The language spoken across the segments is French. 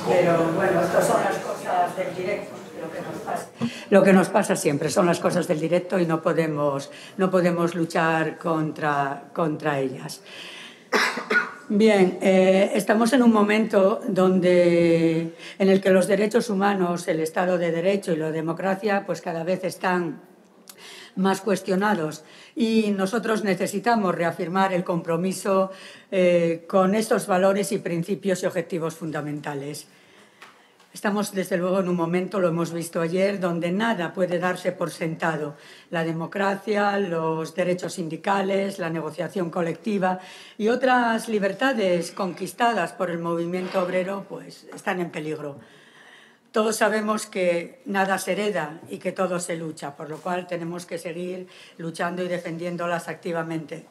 pero bueno, estas son las cosas del directo, lo que nos pasa siempre, son las cosas del directo y no podemos luchar contra ellas. Bien, estamos en un momento en el que los derechos humanos, el Estado de Derecho y la democracia pues cada vez están más cuestionados y nosotros necesitamos reafirmar el compromiso con estos valores y principios y objetivos fundamentales. Estamos, desde luego, en un momento, lo hemos visto ayer, donde nada puede darse por sentado. La democracia, los derechos sindicales, la negociación colectiva y otras libertades conquistadas por el movimiento obrero, pues están en peligro. Todos sabemos que nada se hereda y que todo se lucha, por lo cual tenemos que seguir luchando y defendiéndolas activamente.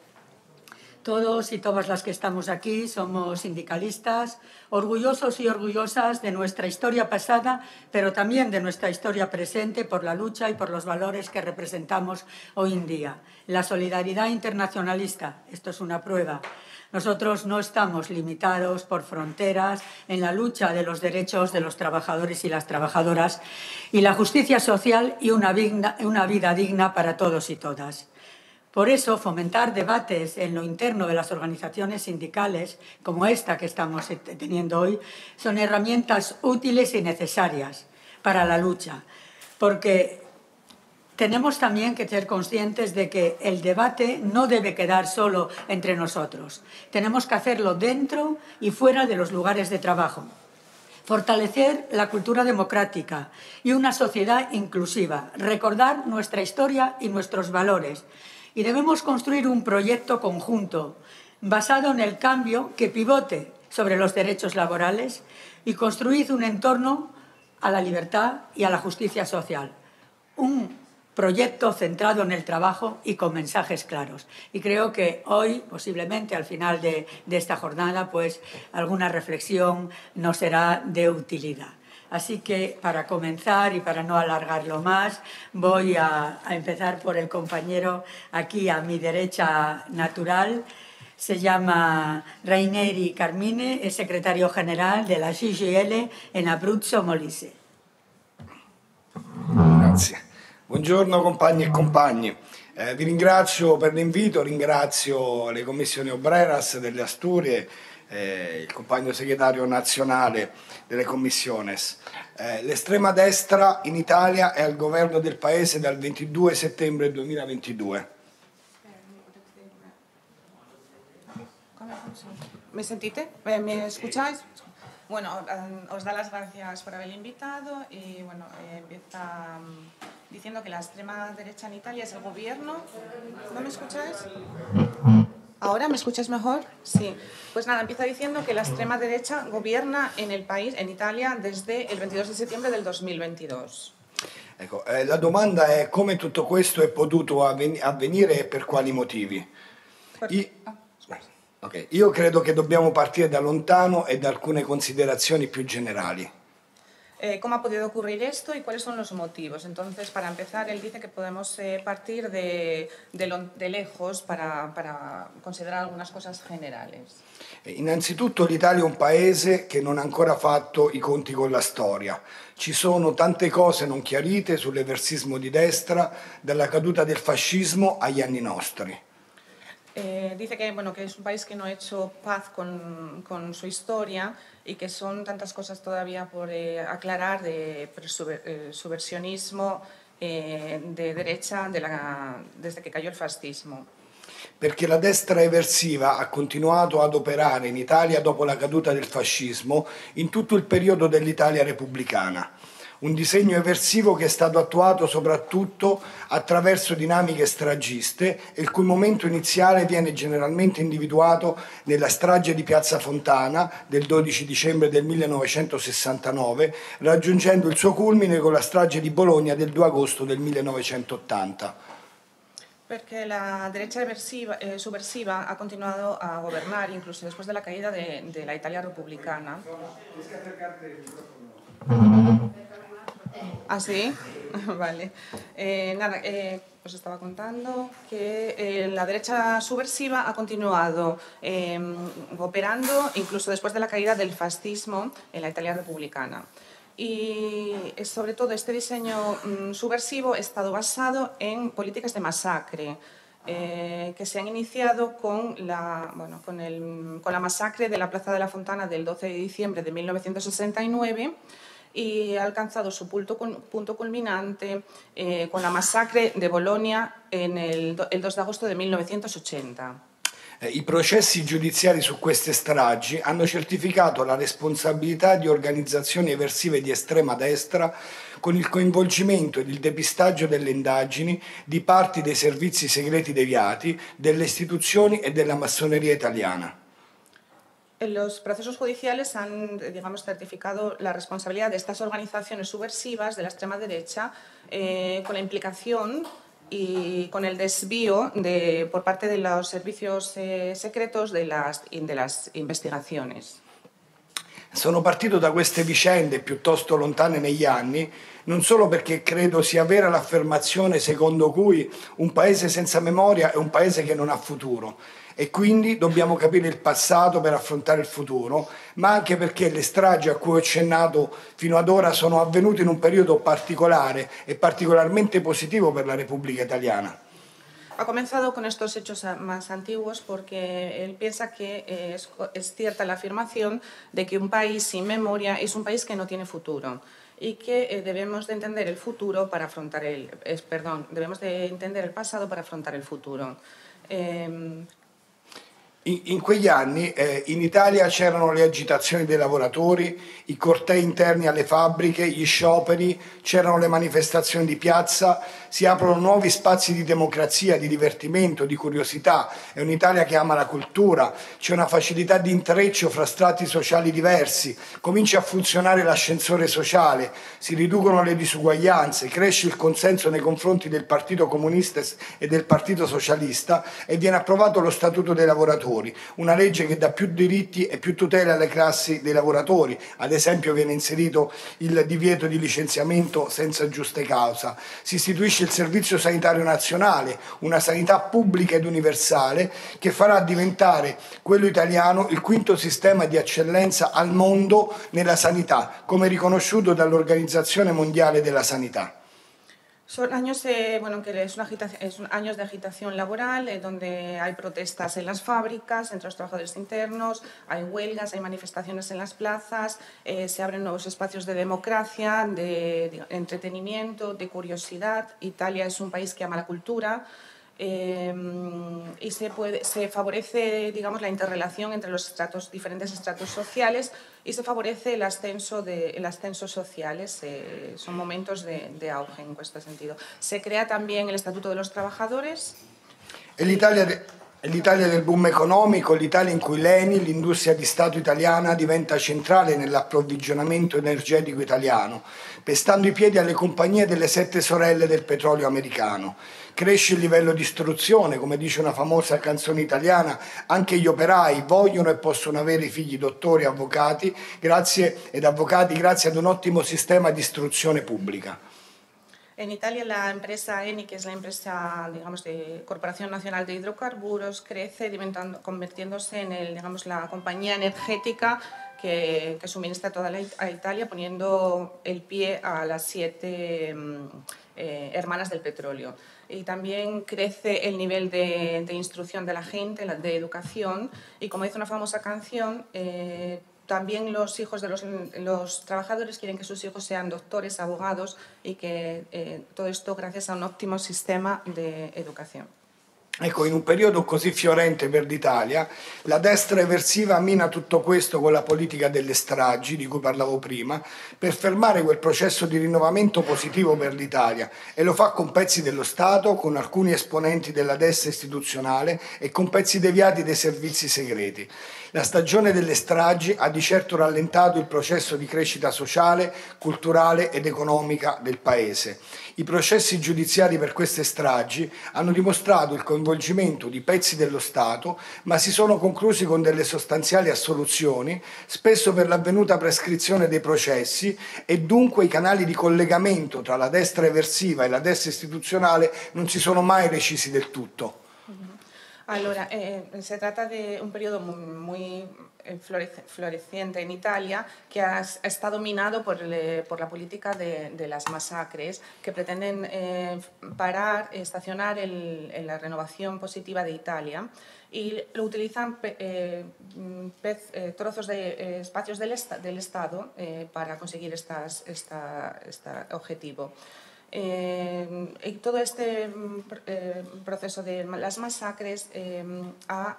Todos y todas las que estamos aquí somos sindicalistas, orgullosos y orgullosas de nuestra historia pasada, pero también de nuestra historia presente por la lucha y por los valores que representamos hoy en día. La solidaridad internacionalista, esto es una prueba. Nosotros no estamos limitados por fronteras en la lucha de los derechos de los trabajadores y las trabajadoras y la justicia social y una vida digna para todos y todas. Por eso, fomentar debates en lo interno de las organizaciones sindicales, como esta que estamos teniendo hoy, son herramientas útiles y necesarias para la lucha, porque tenemos también que ser conscientes de que el debate no debe quedar solo entre nosotros. Tenemos que hacerlo dentro y fuera de los lugares de trabajo. Fortalecer la cultura democrática y una sociedad inclusiva. Recordar nuestra historia y nuestros valores. Y debemos construir un proyecto conjunto basado en el cambio que pivote sobre los derechos laborales y construir un entorno a la libertad y a la justicia social. Un proyecto centrado en el trabajo y con mensajes claros. Y creo que hoy, posiblemente al final de esta jornada, pues alguna reflexión nos será de utilidad. Así que, para comenzar y para no alargarlo más, voy a empezar por el compañero aquí a mi derecha natural. Se llama Raineri Carmine, es secretario general de la CGIL en Abruzzo Molise. Grazie. Buongiorno compagni e compagni. Vi ringrazio per l'invito, ringrazio le commissioni Obreras delle Asturie, il compagno segretario nazionale delle commissiones. L'estrema destra in Italia è al governo del paese dal 22 settembre 2022. ¿Me sentite? ¿Me escucháis? Bueno, os da las gracias por haber invitado y bueno, empieza diciendo que la extrema derecha en Italia es el gobierno. ¿No me escucháis? ¿Ahora me escucháis mejor? Sí. Pues nada, empieza diciendo que la extrema derecha gobierna en el país, en Italia, desde el 22 de septiembre del 2022. Ecco, la domanda è come tutto questo è potuto avvenire e per quali motivi. Io credo che dobbiamo partire da lontano e da alcune considerazioni più generali. ¿Cómo ha podido ocurrir esto y cuáles son los motivos? Entonces, para empezar, él dice que podemos partir de lejos para considerar algunas cosas generales. Innanzitutto l'Italia è un paese che non ha ancora fatto i conti con la storia. Ci sono tante cose non chiarite sull'eversismo di destra, dalla caduta del fascismo agli anni nostri. Dice que, bueno, que es un país que no ha hecho paz con su historia y que son tantas cosas todavía por aclarar de subversionismo de derecha desde che cayó il fascismo. Perché la destra eversiva ha continuato ad operare in Italia dopo la caduta del fascismo in tutto il periodo dell'Italia repubblicana. Un disegno eversivo che è stato attuato soprattutto attraverso dinamiche stragiste e il cui momento iniziale viene generalmente individuato nella strage di Piazza Fontana del 12 dicembre del 1969, raggiungendo il suo culmine con la strage di Bologna del 2 agosto del 1980. Perché la derecha subversiva ha continuado a gobernar incluso después de la caída de la Italia republicana. ¿Ah, sí? Vale. os estaba contando que la derecha subversiva ha continuado operando incluso después de la caída del fascismo en la Italia republicana. Y sobre todo este diseño subversivo ha estado basado en políticas de masacre que se han iniciado con la masacre de la Plaza de la Fontana del 12 de diciembre de 1969 y ha alcanzado su punto culminante con la masacre de Bolonia el 2 de agosto de 1980. I processi giudiziari su queste stragi hanno certificato la responsabilità di organizzazioni eversive di estrema destra con il coinvolgimento ed il depistaggio delle indagini di parti dei servizi segreti deviati, delle istituzioni e della massoneria italiana. Los procesos judiciales han, digamos, certificado la responsabilidad de estas organizaciones subversivas de la extrema derecha con la implicación y con el desvío por parte de los servicios secretos de las investigaciones. Sono partito da queste vicende piuttosto lontane negli anni, non solo perché credo sia vera l'affermazione secondo cui un paese senza memoria è un paese che non ha futuro e quindi dobbiamo capire il passato per affrontare il futuro, ma anche perché le stragi a cui ho accennato fino ad ora sono avvenute in un periodo particolare e particolarmente positivo per la Repubblica Italiana. Ha comenzado con estos hechos más antiguos porque él piensa que es cierta la afirmación de que un país sin memoria es un país que no tiene futuro y que debemos de entender el futuro para afrontar debemos de entender el pasado para afrontar el futuro. In quegli anni in Italia c'erano le agitazioni dei lavoratori, i cortei interni alle fabbriche, gli scioperi, c'erano le manifestazioni di piazza, si aprono nuovi spazi di democrazia, di divertimento, di curiosità, è un'Italia che ama la cultura, c'è una facilità di intreccio fra strati sociali diversi, comincia a funzionare l'ascensore sociale, si riducono le disuguaglianze, cresce il consenso nei confronti del Partito Comunista e del Partito Socialista e viene approvato lo Statuto dei lavoratori, una legge che dà più diritti e più tutele alle classi dei lavoratori, ad esempio viene inserito il divieto di licenziamento senza giusta causa, si istituisce il Servizio Sanitario Nazionale, una sanità pubblica ed universale che farà diventare quello italiano il quinto sistema di eccellenza al mondo nella sanità, come riconosciuto dall'Organizzazione Mondiale della Sanità. Son años, que son años de agitación laboral, donde hay protestas en las fábricas, entre los trabajadores internos, hay huelgas, hay manifestaciones en las plazas, se abren nuevos espacios de democracia, de entretenimiento, de curiosidad. Italia es un país que ama la cultura y se favorece, digamos, la interrelación entre los diferentes estratos sociales y se favorece el ascenso sociales, son momentos de auge en este sentido. Se crea también el Estatuto de los Trabajadores. L'Italia del boom economico, l'Italia in cui l'ENI, l'industria di Stato italiana, diventa centrale nell'approvvigionamento energetico italiano, pestando i piedi alle compagnie delle 7 sorelle del petrolio americano. Cresce il livello di istruzione, come dice una famosa canzone italiana, anche gli operai vogliono e possono avere i figli dottori, avvocati, grazie ad un ottimo sistema di istruzione pubblica. En Italia la empresa ENI, que es la empresa, digamos, de Corporación Nacional de Hidrocarburos, crece convirtiéndose en la compañía energética que suministra a Italia, poniendo el pie a las 7 hermanas del petróleo. Y también crece el nivel de instrucción de la gente, de educación, y como dice una famosa canción, también los hijos de los trabajadores quieren que sus hijos sean doctores, abogados y que todo esto gracias a un óptimo sistema de educación. Ecco, in un periodo così fiorente per l'Italia, la destra eversiva mina tutto questo con la politica delle stragi, di cui parlavo prima, per fermare quel processo di rinnovamento positivo per l'Italia e lo fa con pezzi dello Stato, con alcuni esponenti della destra istituzionale e con pezzi deviati dei servizi segreti. La stagione delle stragi ha di certo rallentato il processo di crescita sociale, culturale ed economica del Paese. I processi giudiziari per queste stragi hanno dimostrato il coinvolgimento coinvolgimento di pezzi dello Stato, ma si sono conclusi con delle sostanziali assoluzioni, spesso per l'avvenuta prescrizione dei processi, e dunque i canali di collegamento tra la destra eversiva e la destra istituzionale non si sono mai recisi del tutto. Allora, se trata de un periodo muy floreciente en Italia que está dominado por la política de las masacres que pretenden parar, estacionar la renovación positiva de Italia y lo utilizan trozos de espacios del Estado para conseguir este objetivo. Y todo este proceso de las masacres ha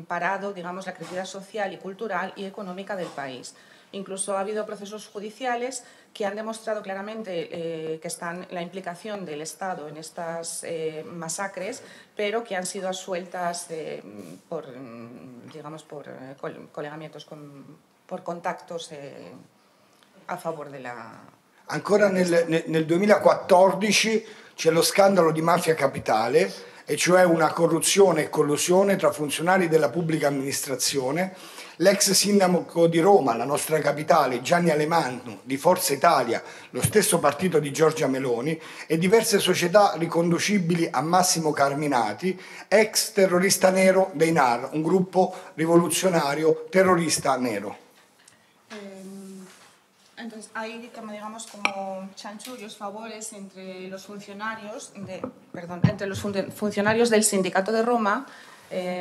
parado, digamos, la actividad social y cultural y económica del país. Incluso ha habido procesos judiciales que han demostrado claramente que están la implicación del Estado en estas masacres, pero que han sido absueltas por, digamos, por colegamientos, por contactos a favor de la... Ancora nel 2014 c'è lo scandalo di Mafia Capitale, e cioè una corruzione e collusione tra funzionari della pubblica amministrazione. L'ex sindaco di Roma, la nostra capitale, Gianni Alemanno, di Forza Italia, lo stesso partito di Giorgia Meloni, e diverse società riconducibili a Massimo Carminati, ex terrorista nero dei NAR, un gruppo rivoluzionario terrorista nero. Entonces hay, como digamos, como chanchullos, favores entre los funcionarios, funcionarios del sindicato de Roma,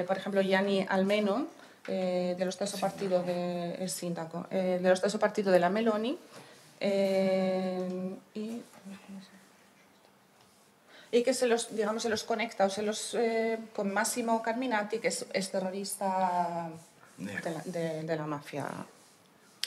por ejemplo Gianni Almeno, dello stesso partito del sindaco, dello stesso partito della Meloni, y que se los, digamos, se los conecta o se los, con Massimo Carminati, que es terrorista de la mafia.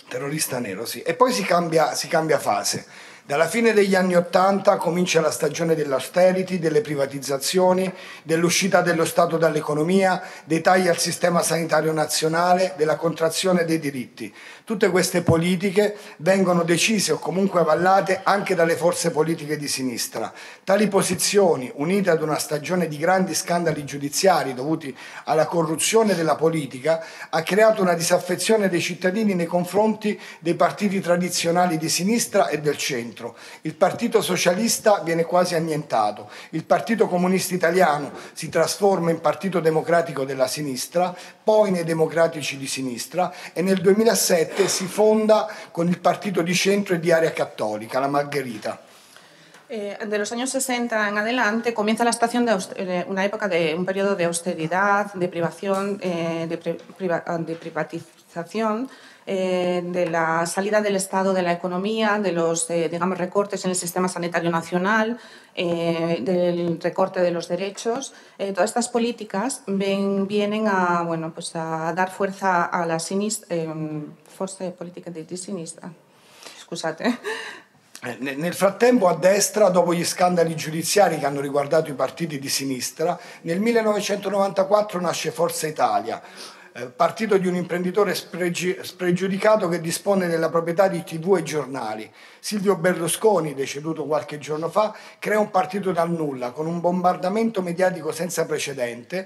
Terrorista nero, sì. E poi si cambia fase. Dalla fine degli anni '80 comincia la stagione dell'austerity, delle privatizzazioni, dell'uscita dello Stato dall'economia, dei tagli al sistema sanitario nazionale, della contrazione dei diritti. Tutte queste politiche vengono decise o comunque avallate anche dalle forze politiche di sinistra. Tali posizioni, unite ad una stagione di grandi scandali giudiziari dovuti alla corruzione della politica, ha creato una disaffezione dei cittadini nei confronti dei partiti tradizionali di sinistra e del centro. Il Partito Socialista viene quasi annientato, il Partito Comunista Italiano si trasforma in Partito Democratico della Sinistra, poi nei Democratici di Sinistra, e nel 2007 si fonda con il Partito di Centro e di Area Cattolica, la Margherita. De los años 60 en adelante comienza la estación de una época de un periodo de austeridad, de privación, de privatización, de la salida del Estado de la economía, de los digamos, recortes en el sistema sanitario nacional, del recorte de los derechos. Todas estas políticas vienen a, bueno, pues a dar fuerza a la sinistra, forse politica di sinistra, scusate. Nel frattempo a destra, dopo gli scandali giudiziari che hanno riguardato i partiti di sinistra, nel 1994 nasce Forza Italia, partito di un imprenditore spregiudicato che dispone della proprietà di TV e giornali. Silvio Berlusconi, deceduto qualche giorno fa, crea un partito dal nulla con un bombardamento mediatico senza precedenti,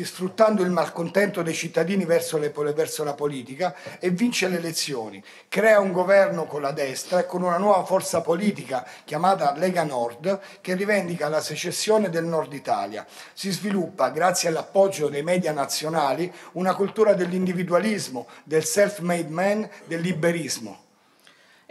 sfruttando il malcontento dei cittadini verso la politica, e vince le elezioni. Crea un governo con la destra e con una nuova forza politica chiamata Lega Nord, che rivendica la secessione del Nord Italia. Si sviluppa, grazie all'appoggio dei media nazionali, una cultura dell'individualismo, del self-made man, del liberismo.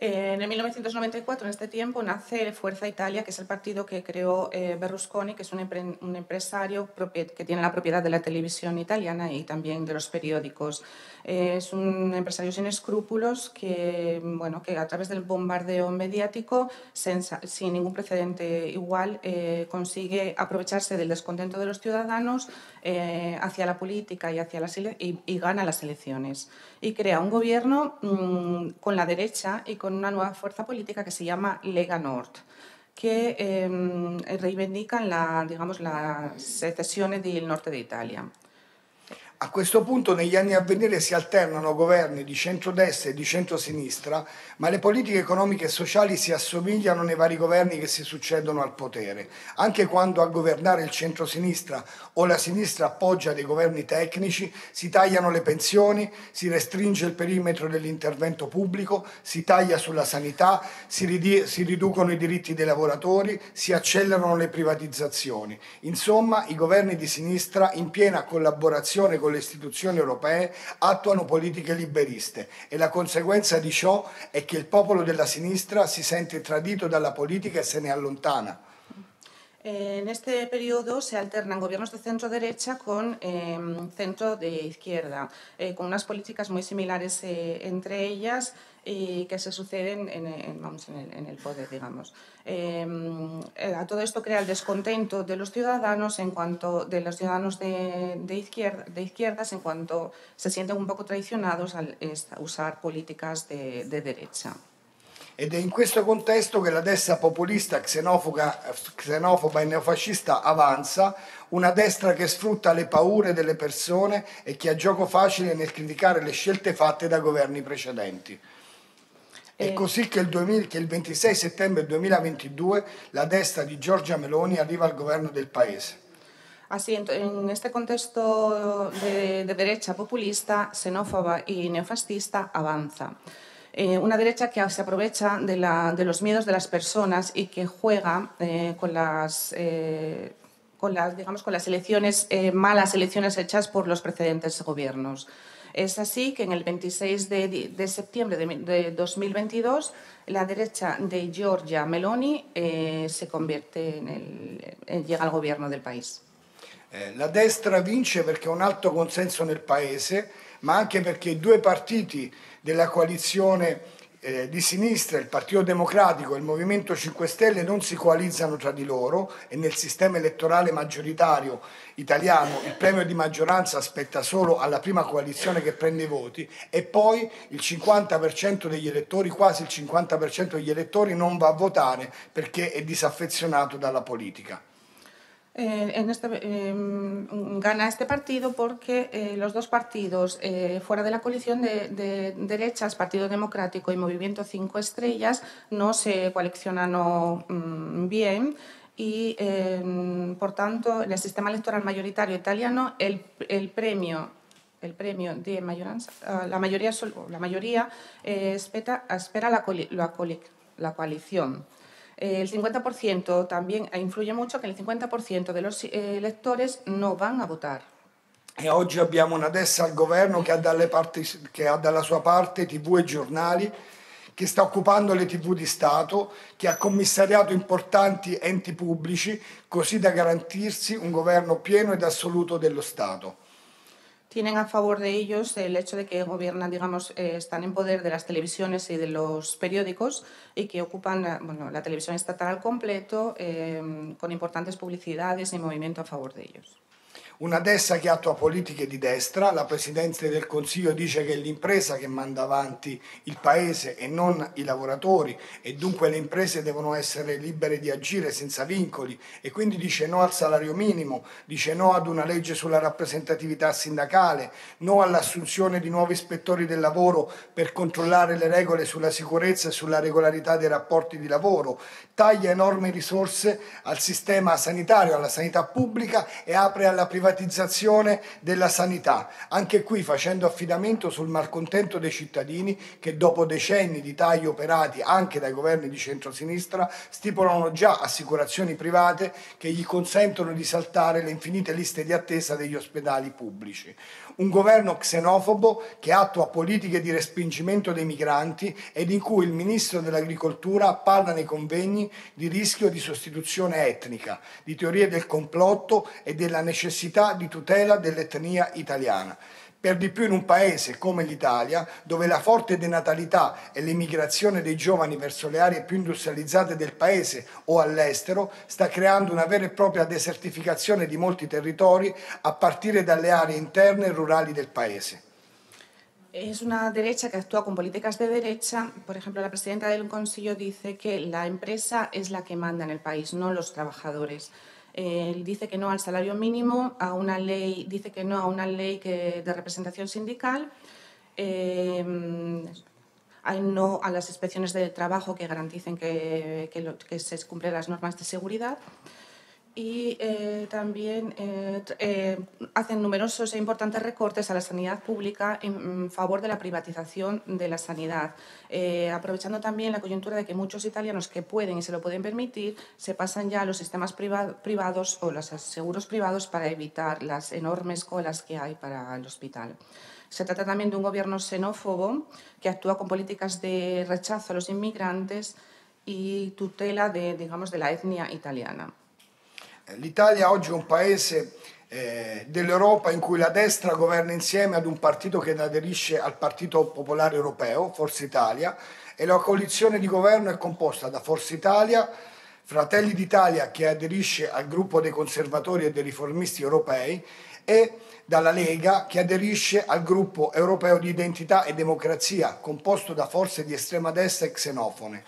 En el 1994, en este tiempo, nace Fuerza Italia, que es el partido que creó Berlusconi, que es un empresario que tiene la propiedad de la televisión italiana y también de los periódicos. Es un empresario sin escrúpulos que, bueno, que a través del bombardeo mediático, sin ningún precedente igual, consigue aprovecharse del descontento de los ciudadanos hacia la política y, y gana las elecciones. Y crea un gobierno con la derecha y con una nuova fuerza politica che si chiama Lega Nord, che rivendica la secessione del nord d'Italia. A questo punto negli anni a venire si alternano governi di centrodestra e di centrosinistra, ma le politiche economiche e sociali si assomigliano nei vari governi che si succedono al potere. Anche quando a governare il centrosinistra o la sinistra appoggia dei governi tecnici, si tagliano le pensioni, si restringe il perimetro dell'intervento pubblico, si taglia sulla sanità, si riducono i diritti dei lavoratori, si accelerano le privatizzazioni. Insomma, i governi di sinistra, in piena collaborazione con le istituzioni europee, attuano politiche liberiste e la conseguenza di ciò è che il popolo della sinistra si sente tradito dalla politica e se ne allontana. En este periodo se alternan gobiernos de centro-derecha con centro de izquierda, con unas políticas muy similares entre ellas y que se suceden en el poder, digamos. A todo esto crea el descontento de los ciudadanos de izquierdas en cuanto se sienten un poco traicionados al usar políticas de derecha. Ed è in questo contesto che la destra populista, xenofoba e neofascista avanza, una destra che sfrutta le paure delle persone e che ha gioco facile nel criticare le scelte fatte da governi precedenti. È così che il 26 settembre 2022 la destra di Giorgia Meloni arriva al governo del paese. Así, en este contexto de derecha populista, xenófoba y neofascista avanza. Una derecha que se aprovecha de los miedos de las personas y que juega con las elecciones, malas elecciones hechas por los precedentes gobiernos. Es así que en el 26 de septiembre de 2022 la derecha de Giorgia Meloni se convierte llega al gobierno del país. La destra vince perché ha un alto consenso nel paese, ma anche perché i due partiti della coalizione di sinistra, il Partito Democratico e il Movimento 5 Stelle, non si coalizzano tra di loro e nel sistema elettorale maggioritario italiano il premio di maggioranza spetta solo alla prima coalizione che prende i voti e poi il 50% degli elettori, quasi il 50% degli elettori non va a votare perché è disaffezionato dalla politica. Gana este partido porque los dos partidos fuera de la coalición de derechas, Partido Democrático y Movimiento 5 Estrellas, no se coalicionan bien y, por tanto, en el sistema electoral mayoritario italiano el premio de mayoranza, la mayoría espera la coalición. El 50% también influye mucho, che il 50% dei elettori non vanno a votare. E oggi abbiamo una destra al governo che ha dalla sua parte TV e giornali, che sta occupando le TV di Stato, che ha commissariato importanti enti pubblici, così da garantirsi un governo pieno ed assoluto dello Stato. Tienen a favor de ellos el hecho de que gobiernan, digamos, están en poder de las televisiones y de los periódicos y que ocupan la televisión estatal al completo con importantes publicidades y movimiento a favor de ellos. Una destra che attua politiche di destra, la Presidente del Consiglio dice che è l'impresa che manda avanti il paese e non i lavoratori e dunque le imprese devono essere libere di agire senza vincoli e quindi dice no al salario minimo, dice no ad una legge sulla rappresentatività sindacale, no all'assunzione di nuovi ispettori del lavoro per controllare le regole sulla sicurezza e sulla regolarità dei rapporti di lavoro, taglia enormi risorse al sistema sanitario, alla sanità pubblica e apre alla privatizzazione della sanità, anche qui facendo affidamento sul malcontento dei cittadini che dopo decenni di tagli operati anche dai governi di centrosinistra stipulano già assicurazioni private che gli consentono di saltare le infinite liste di attesa degli ospedali pubblici. Un governo xenofobo che attua politiche di respingimento dei migranti ed in cui il ministro dell'Agricoltura parla nei convegni di rischio di sostituzione etnica, di teorie del complotto e della necessità di tutela dell'etnia italiana. Per di più in un paese come l'Italia, dove la forte denatalità e l'emigrazione dei giovani verso le aree più industrializzate del paese o all'estero sta creando una vera e propria desertificazione di molti territori a partire dalle aree interne e rurali del paese. Es una derecha que actúa con políticas de derecha. Por ejemplo, la presidenta del Consejo dice que la empresa es la que manda en el país, no los trabajadores. dice que no al salario mínimo, dice que no a una ley de representación sindical, hay no a las inspecciones de trabajo que garanticen que se cumplen las normas de seguridad. Y también hacen numerosos e importantes recortes a la sanidad pública en favor de la privatización de la sanidad, aprovechando también la coyuntura de que muchos italianos que pueden y se lo pueden permitir se pasan ya a los sistemas privados o los seguros privados para evitar las enormes colas que hay para el hospital. Se trata también de un gobierno xenófobo que actúa con políticas de rechazo a los inmigrantes y tutela digamos, de la etnia italiana. L'Italia oggi è un paese dell'Europa in cui la destra governa insieme ad un partito che aderisce al Partito Popolare Europeo, Forza Italia, e la coalizione di governo è composta da Forza Italia, Fratelli d'Italia che aderisce al gruppo dei conservatori e dei riformisti europei e dalla Lega che aderisce al gruppo europeo di identità e democrazia composto da forze di estrema destra e xenofobe.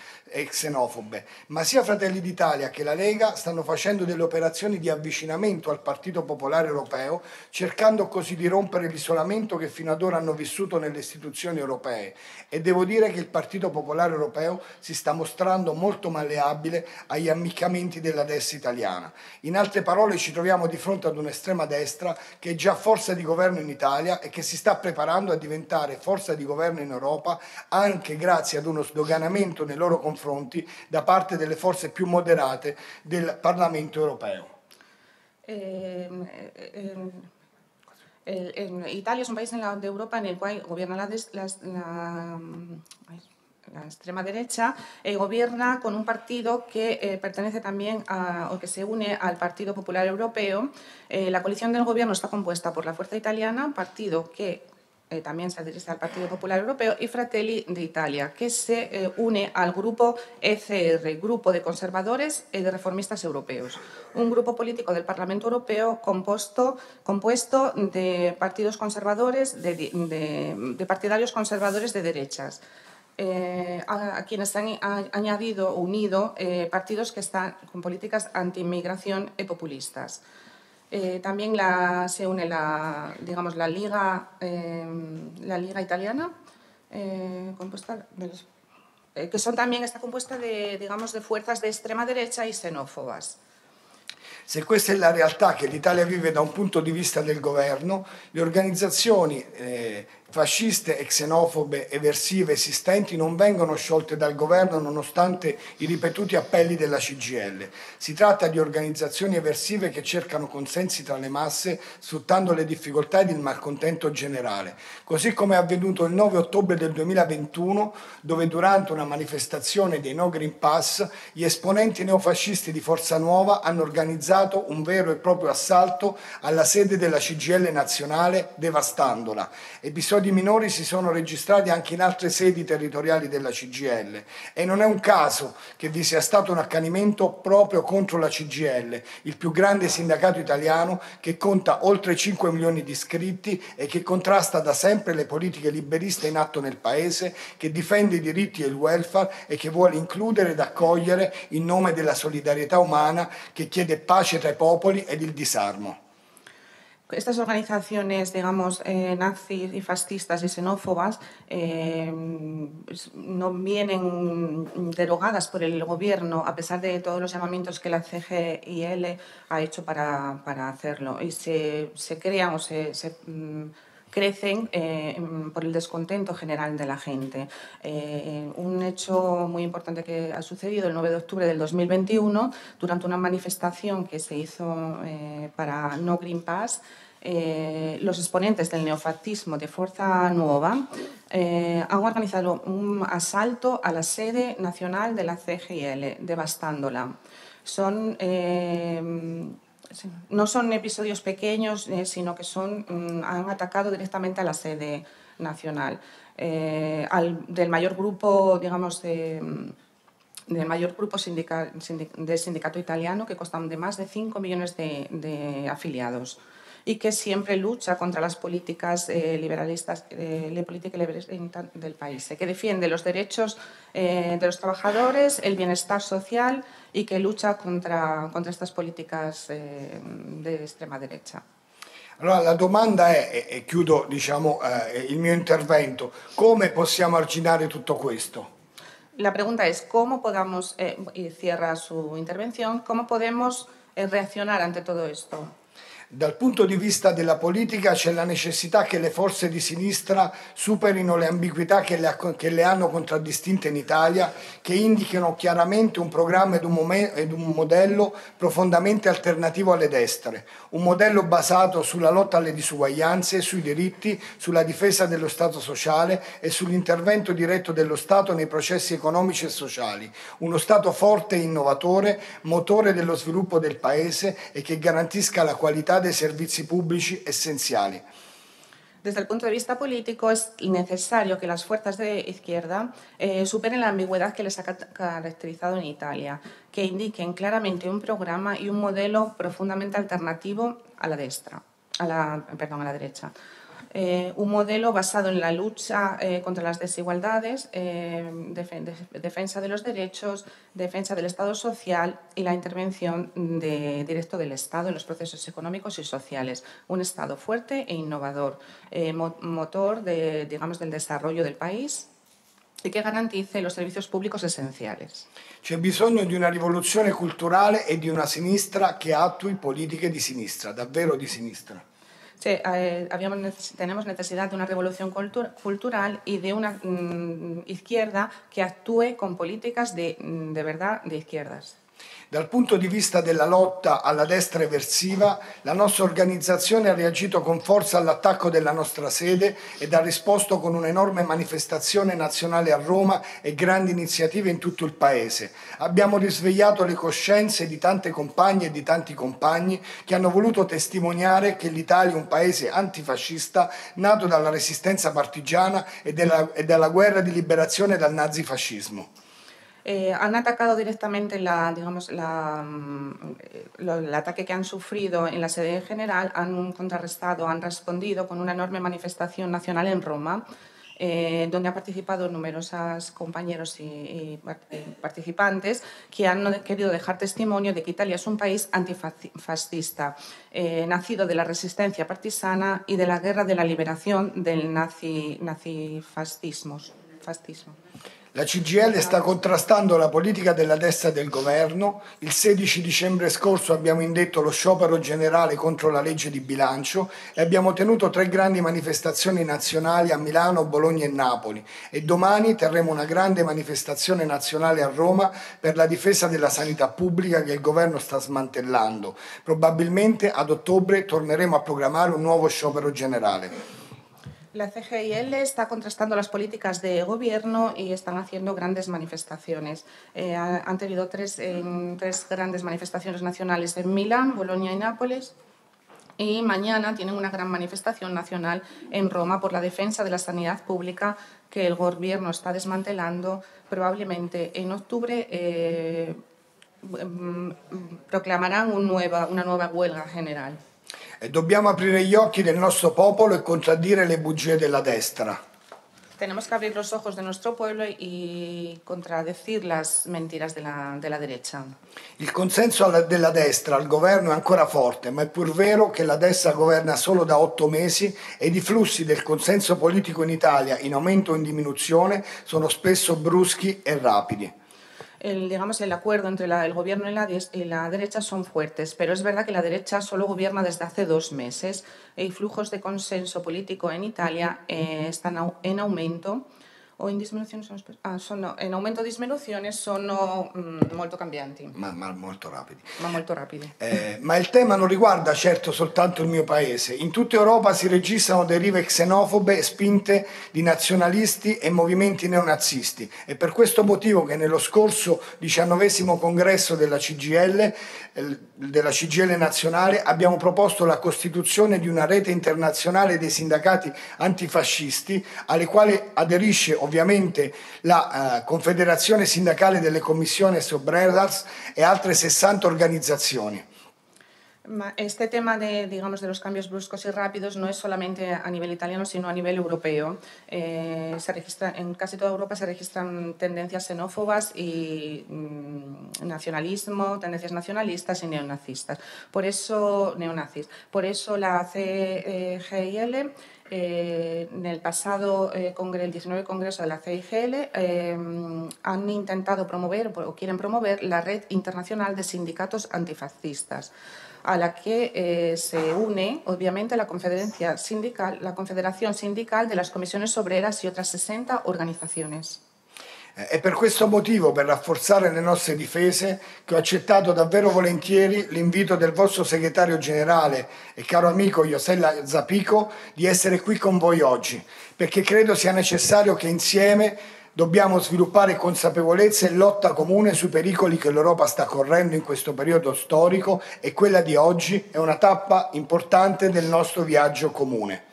Ma sia Fratelli d'Italia che la Lega stanno facendo delle operazioni di avvicinamento al Partito Popolare Europeo, cercando così di rompere l'isolamento che fino ad ora hanno vissuto nelle istituzioni europee. E devo dire che il Partito Popolare Europeo si sta mostrando molto malleabile agli ammiccamenti della destra italiana. In altre parole ci troviamo di fronte ad un'estrema destra che è già forza di governo in Italia e che si sta preparando a diventare forza di governo in Europa anche grazie ad uno sdoganamento nei loro confronti da parte delle forze più moderate del Parlamento europeo. Italia es un país de Europa en el cual gobierna la extrema derecha, gobierna con un partido que pertenece también o que se une al Partido Popular Europeo. La coalición del gobierno está compuesta por la Fuerza Italiana, partido que también se dirige al Partido Popular Europeo, y Fratelli d'Italia, que se une al grupo ECR, Grupo de Conservadores y de Reformistas Europeos, un grupo político del Parlamento Europeo compuesto de partidos conservadores, de partidarios conservadores de derechas, a quienes han añadido, unido, partidos que están con políticas anti-inmigración y populistas. También se une la Liga Italiana, que también está compuesta de fuerzas de extrema derecha y xenófobas. Se questa è la realtà che l'Italia vive da un punto di vista del governo, le organizzazioni fasciste e xenofobe eversive esistenti non vengono sciolte dal governo nonostante i ripetuti appelli della CGIL. Si tratta di organizzazioni eversive che cercano consensi tra le masse sfruttando le difficoltà ed il malcontento generale, così come è avvenuto il 9 ottobre del 2021 dove durante una manifestazione dei No Green Pass gli esponenti neofascisti di Forza Nuova hanno organizzato un vero e proprio assalto alla sede della CGIL nazionale devastandola. Episodi minori si sono registrati anche in altre sedi territoriali della CGIL e non è un caso che vi sia stato un accanimento proprio contro la CGIL, il più grande sindacato italiano che conta oltre 5 milioni di iscritti e che contrasta da sempre le politiche liberiste in atto nel paese, che difende i diritti e il welfare e che vuole includere ed accogliere in nome della solidarietà umana, che chiede pace tra i popoli ed il disarmo. Estas organizaciones, digamos, nazis y fascistas y xenófobas no vienen derogadas por el gobierno a pesar de todos los llamamientos que la CGIL ha hecho para hacerlo. Y se crean o se crecen por el descontento general de la gente. Un hecho muy importante que ha sucedido el 9 de octubre del 2021, durante una manifestación que se hizo para No Green Pass, los exponentes del neofascismo de Forza Nuova han organizado un asalto a la sede nacional de la CGIL, devastándola. No son episodios pequeños, sino que han atacado directamente a la sede nacional, del mayor grupo, digamos, del mayor grupo de sindicato italiano, que consta de más de 5 millones de afiliados y que siempre lucha contra las políticas liberalistas, la política liberalista del país, que defiende los derechos de los trabajadores, el bienestar social y que lucha contra estas políticas de extrema derecha. Allora la domanda è, e chiudo il mio intervento, come possiamo arginare tutto questo? La pregunta es, ¿cómo podamos, y cierra su intervención, cómo podemos reaccionar ante todo esto? Dal punto di vista della politica c'è la necessità che le forze di sinistra superino le ambiguità che le hanno contraddistinte in Italia, che indichino chiaramente un programma ed un modello profondamente alternativo alle destre, un modello basato sulla lotta alle disuguaglianze, sui diritti, sulla difesa dello Stato sociale e sull'intervento diretto dello Stato nei processi economici e sociali, uno Stato forte e innovatore, motore dello sviluppo del Paese e che garantisca la qualità dei servizi pubblici essenziali. Desde el punto de vista político es necesario que las fuerzas de izquierda superen la ambigüedad que les ha caracterizado en Italia, que indiquen claramente un programa y un modelo profundamente alternativo a la derecha. Un modelo basado en la lucha contra las desigualdades, defensa de los derechos, defensa del Estado social y la intervención directo del Estado en los procesos económicos y sociales. Un Estado fuerte e innovador, motor del desarrollo del país y que garantice los servicios públicos esenciales. C'è bisogno di una rivoluzione culturale e di una sinistra che attui politiche di sinistra, davvero di sinistra. Sí, tenemos necesidad de una revolución cultural y de una izquierda que actúe con políticas de verdad de izquierdas. Dal punto di vista della lotta alla destra eversiva, la nostra organizzazione ha reagito con forza all'attacco della nostra sede ed ha risposto con un'enorme manifestazione nazionale a Roma e grandi iniziative in tutto il Paese. Abbiamo risvegliato le coscienze di tante compagne e di tanti compagni che hanno voluto testimoniare che l'Italia è un paese antifascista nato dalla resistenza partigiana e dalla guerra di liberazione dal nazifascismo. Han atacado directamente el ataque que han sufrido en la sede general, han contrarrestado, han respondido con una enorme manifestación nacional en Roma, donde han participado numerosos compañeros y participantes que han querido dejar testimonio de que Italia es un país antifascista, nacido de la resistencia partisana y de la guerra de la liberación del nazifascismo. La CGIL sta contrastando la politica della destra del governo. Il 16 dicembre scorso abbiamo indetto lo sciopero generale contro la legge di bilancio e abbiamo tenuto 3 grandi manifestazioni nazionali a Milano, Bologna e Napoli e domani terremo una grande manifestazione nazionale a Roma per la difesa della sanità pubblica che il governo sta smantellando. Probabilmente ad ottobre torneremo a programmare un nuovo sciopero generale. La CGIL está contrastando las políticas de gobierno y están haciendo grandes manifestaciones. Han tenido tres grandes manifestaciones nacionales en Milán, Bolonia y Nápoles. Y mañana tienen una gran manifestación nacional en Roma por la defensa de la sanidad pública que el gobierno está desmantelando. Probablemente en octubre proclamarán una nueva huelga general. E dobbiamo aprire gli occhi del nostro popolo e contraddire le bugie della destra. Tenemos que abrir los ojos de nuestro pueblo y contradecir las mentiras de la derecha. Il consenso della destra al governo è ancora forte, ma è pur vero che la destra governa solo da 8 mesi ed i flussi del consenso politico in Italia, in aumento o in diminuzione, sono spesso bruschi e rapidi. El acuerdo entre el gobierno y la derecha son fuertes, pero es verdad que la derecha solo gobierna desde hace 2 meses y flujos de consenso político en Italia están en aumento o in disminuzione in aumento o disminuzione sono molto cambianti. Ma molto rapidi. Ma il tema non riguarda certo soltanto il mio paese. In tutta Europa si registrano derive xenofobe e spinte di nazionalisti e movimenti neonazisti. È per questo motivo che nello scorso 19° congresso della CGIL nazionale abbiamo proposto la costituzione di una rete internazionale dei sindacati antifascisti alle quali aderisce ovviamente la Confederazione Sindacale delle Commissiones Obreras e altre 60 organizzazioni. Este tema de, digamos, de los cambios bruscos y rápidos no es solamente a nivel italiano, sino a nivel europeo. En casi toda Europa se registran tendencias xenófobas y nacionalismo, tendencias nacionalistas y neonazistas. Por eso, la CGIL, en el pasado el 19 Congreso de la CGIL, han intentado promover o quieren promover la Red Internacional de Sindicatos Antifascistas, a la que se une, obviamente, la Confederación Sindical de las Comisiones Obreras y otras 60 organizzazioni. È per questo motivo, per rafforzare le nostre difese, che ho accettato davvero volentieri l'invito del vostro segretario generale e caro amico Josella Zapico di essere qui con voi oggi, perché credo sia necessario che insieme dobbiamo sviluppare consapevolezza e lotta comune sui pericoli che l'Europa sta correndo in questo periodo storico, e quella di oggi è una tappa importante del nostro viaggio comune.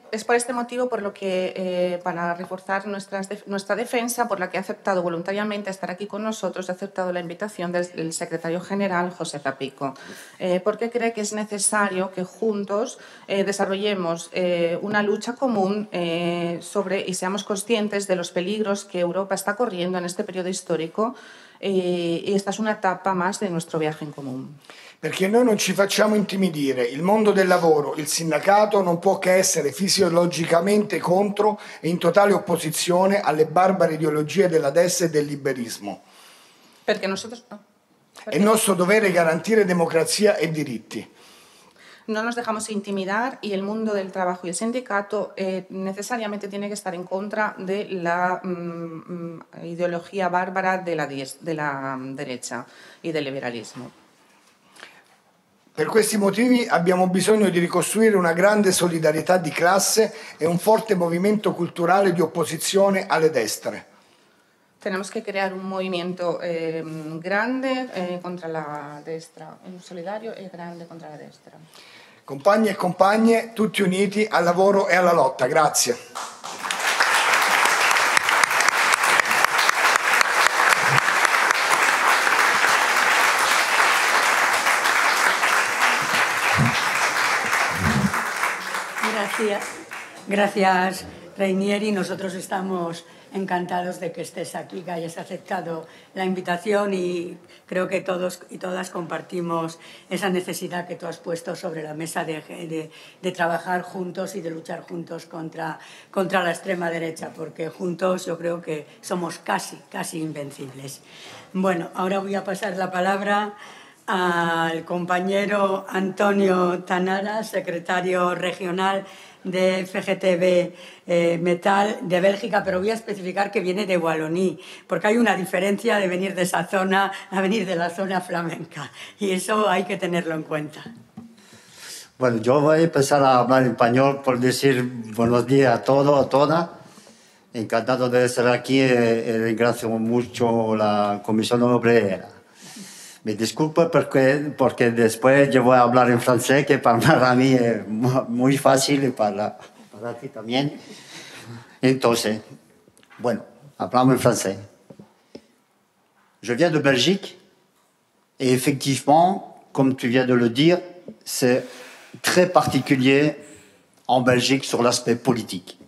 Es por este motivo por lo que, para reforzar nuestra defensa, por la que he aceptado voluntariamente estar aquí con nosotros, he aceptado la invitación del secretario general, José Zapico, porque cree que es necesario que juntos desarrollemos una lucha común y seamos conscientes de los peligros que Europa está corriendo en este periodo histórico, y esta es una etapa más de nuestro viaje en común. Perché noi non ci facciamo intimidire, il mondo del lavoro, il sindacato non può che essere fisiologicamente contro e in totale opposizione alle barbare ideologie della destra e del liberismo. Perché nosotros... È nostro dovere garantire democrazia e diritti. No nos dejamos intimidar y el mundo del trabajo y el sindicato necesariamente tiene que estar en contra de la ideología bárbara de la derecha y del liberalismo. Per questi motivi abbiamo bisogno di ricostruire una grande solidarietà di classe e un forte movimento culturale di opposizione alle destre. Tenemos que crear un movimiento grande contra la destra, un solidario e grande contra la destra. Compagni e compagne, tutti uniti al lavoro e alla lotta. Grazie. Gracias, Reinieri. Nosotros estamos encantados de que estés aquí, que hayas aceptado la invitación, y creo que todos y todas compartimos esa necesidad que tú has puesto sobre la mesa de trabajar juntos y de luchar juntos contra la extrema derecha, porque juntos yo creo que somos casi invencibles. Bueno, ahora voy a pasar la palabra al compañero Antonio Tanara, secretario regional de FGTB Metal de Bélgica, pero voy a especificar que viene de Wallonie, porque hay una diferencia de venir de esa zona a venir de la zona flamenca, y eso hay que tenerlo en cuenta. Bueno, yo voy a empezar a hablar en español por decir buenos días a todos, a todas. Encantado de estar aquí y gracias mucho a la Comisión Obrera. Me disculpo porque después yo voy a hablar en francés, que para mí es muy fácil y para ti también. Entonces, bueno, hablamos en français. Je viens de Belgique et effectivement, comme tu viens de le dire, c'est très particulier en Belgique sur l'aspect politique.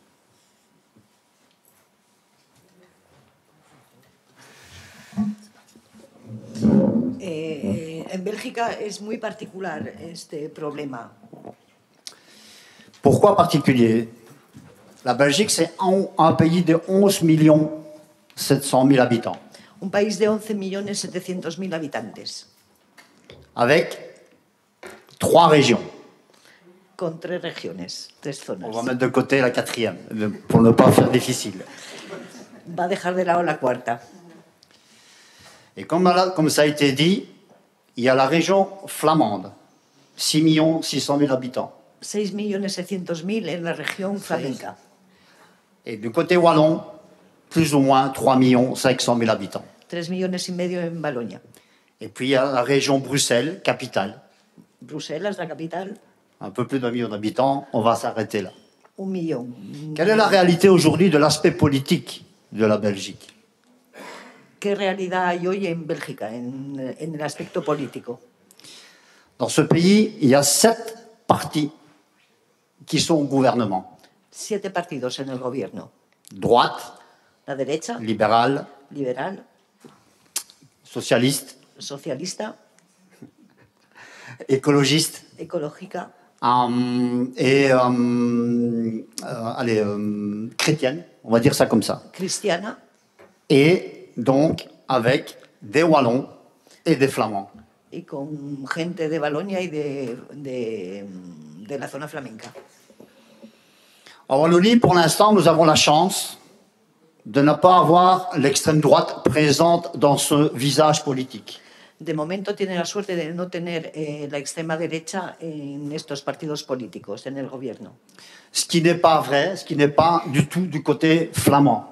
En Bélgica es muy particular este problema. Pourquoi particulier? La Belgique, c'est un pays de 11 700 000 habitants. Un país de 11.700.000 habitantes. Avec 3 régions. Con 3 regiones, 3 zonas. On va mettre de côté la 4e, pour ne pas faire difficile. Va a dejar de lado la 4ª. Et comme ça a été dit, il y a la région flamande, 6 600 000 habitants. 6.700.000 en la región flamenca. Et du côté wallon, plus ou moins 3 500 000 habitants. 3,5 millions en Wallonia. Et puis il y a la région Bruxelles, capitale. Bruselas, la capitale. Un peu plus d'1 million d'habitants, on va s'arrêter là. 1 million. Quelle est la réalité aujourd'hui de l'aspect politique de la Belgique? ¿Qué realidad hay hoy en Bélgica, en el aspecto político? Dans ce pays, il y a 7 partis qui sont au gouvernement. 7 partidos en el gobierno. Droite, La derecha, libérale, liberal, socialiste, socialista, écologiste ecológica et chrétienne, on va dire ça comme ça. cristiana, Et donc avec des Wallons et des Flamands. y con gente de Valonia y de la zona flamenca. En Wallonie, pour l'instant, nous avons la chance de ne pas avoir l'extrême droite présente dans ce visage politique. De momento tiene la suerte de no tener la extrema derecha en estos partidos políticos, en el gobierno. Ce qui n'est pas vrai, ce qui n'est pas du tout du côté flamand.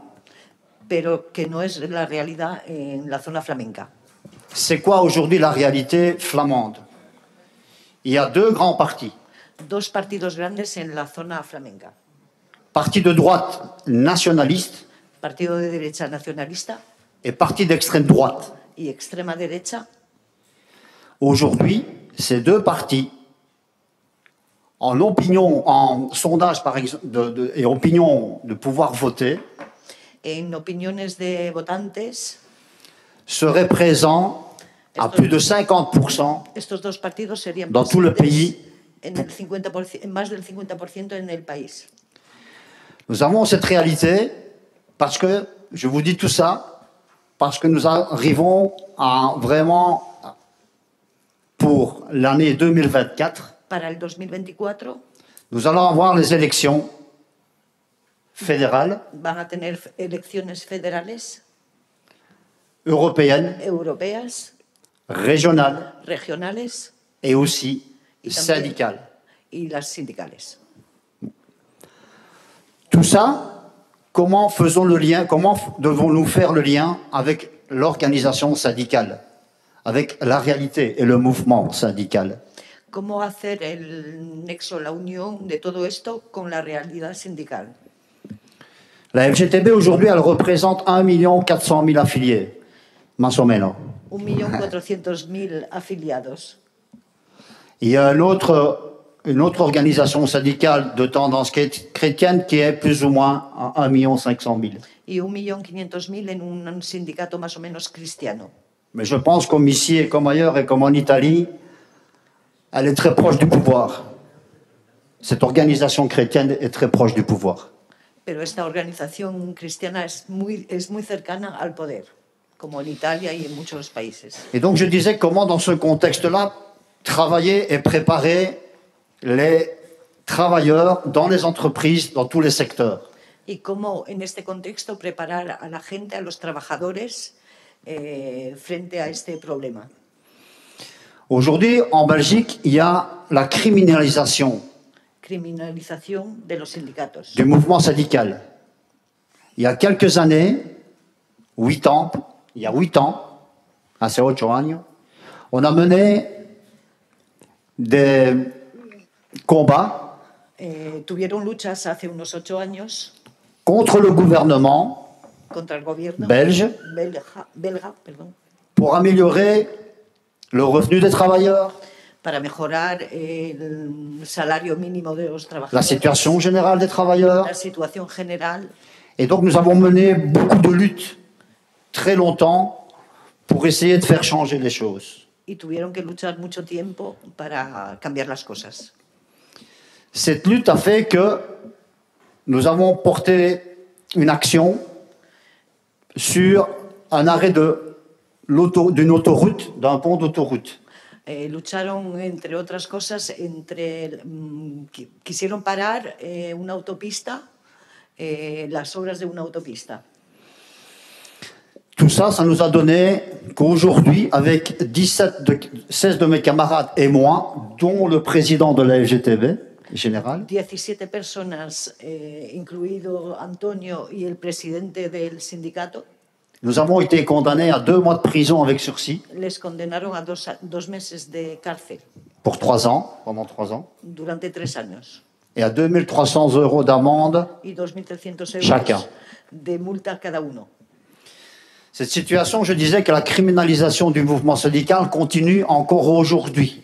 Pero que no es la realidad en la zona flamenca. C'est quoi aujourd'hui la réalité flamande? Il y a 2 grands partis. 2 partidos grandes en la zona flamenca. Parti de droite nationaliste Partido de derecha nacionalista et parti d'extrême droite. y extrema derecha. Aujourd'hui, ces 2 partis, en opinion, en sondage par exemple, et opinion de pouvoir voter, En opiniones de votantes, seraient présents à plus de 50% estos 2 partidos serían dans tout le presentes pays. en el 50%, en más del 50% en el país. Nous avons cette réalité parce que, je vous dis tout ça, parce que nous arrivons à vraiment, pour l'année 2024, Para el 2024 nous allons avoir les élections fédérales, van a tener elecciones federales, européennes, europeas, régionales regionales et aussi y, también, syndicales. y las sindicales. Tout ça, comment faisons le lien, comment devons-nous faire le lien avec l'organisation syndicale, avec la réalité et le mouvement syndical? ¿Cómo hacer el nexo, la unión de todo esto con la realidad sindical? La FGTB aujourd'hui, elle représente 1 400 000 affiliés, más o menos. 1.400.000 afiliados. Il y a une autre organisation syndicale de tendance chrétienne qui est plus ou moins à 1 500 000. Y 1.500.000 en un sindicato más o menos cristiano. Mais je pense comme ici et comme ailleurs et comme en Italie, elle est très proche du pouvoir. Cette organisation chrétienne est très proche du pouvoir. Pero esta organización cristiana es muy cercana al poder, como en Italia y en muchos países. Et donc je disais comment dans ce contexte-là, travailler et préparer les travailleurs dans les entreprises, dans tous les secteurs. Y cómo en este contexto preparar a la gente, a los trabajadores, frente a este problema. Aujourd'hui, en Belgique, il y a la criminalisation Criminalización de los sindicatos. du mouvement syndical. Il y a quelques années, 8 ans, hace 8 años, on a mené des combats Tuvieron luchas hace unos 8 años contre le gouvernement contra el gobierno belge belga, perdón, pour améliorer le revenu des travailleurs, para mejorar el salario mínimo de los la trabajadores, situation générale des travailleurs. la situación general. Et donc nous avons mené beaucoup de luttes très longtemps pour essayer de faire changer les choses. Y tuvieron que luchar mucho tiempo para cambiar las cosas. Cette lutte a fait que nous avons porté une action sur un arrêt d'une autoroute, d'un pont d'autoroute. Lucharon, entre otras cosas, quisieron parar una autopista, las obras de una autopista. Tout ça, ça nous a donné qu'aujourd'hui, avec 16 de mes camarades et moi, dont le président de la FGTB général, 17 personas, incluido Antonio y el presidente del sindicato, nous avons été condamnés à 2 mois de prison avec sursis les condenaron a 2 meses de cárcel pour 3 ans, pendant 3 ans, durante 3 años et à 2 300 € d'amende y 2.300 chacun. euros de multa cada uno. Cette situation, je disais que la criminalisation du mouvement syndical continue encore aujourd'hui.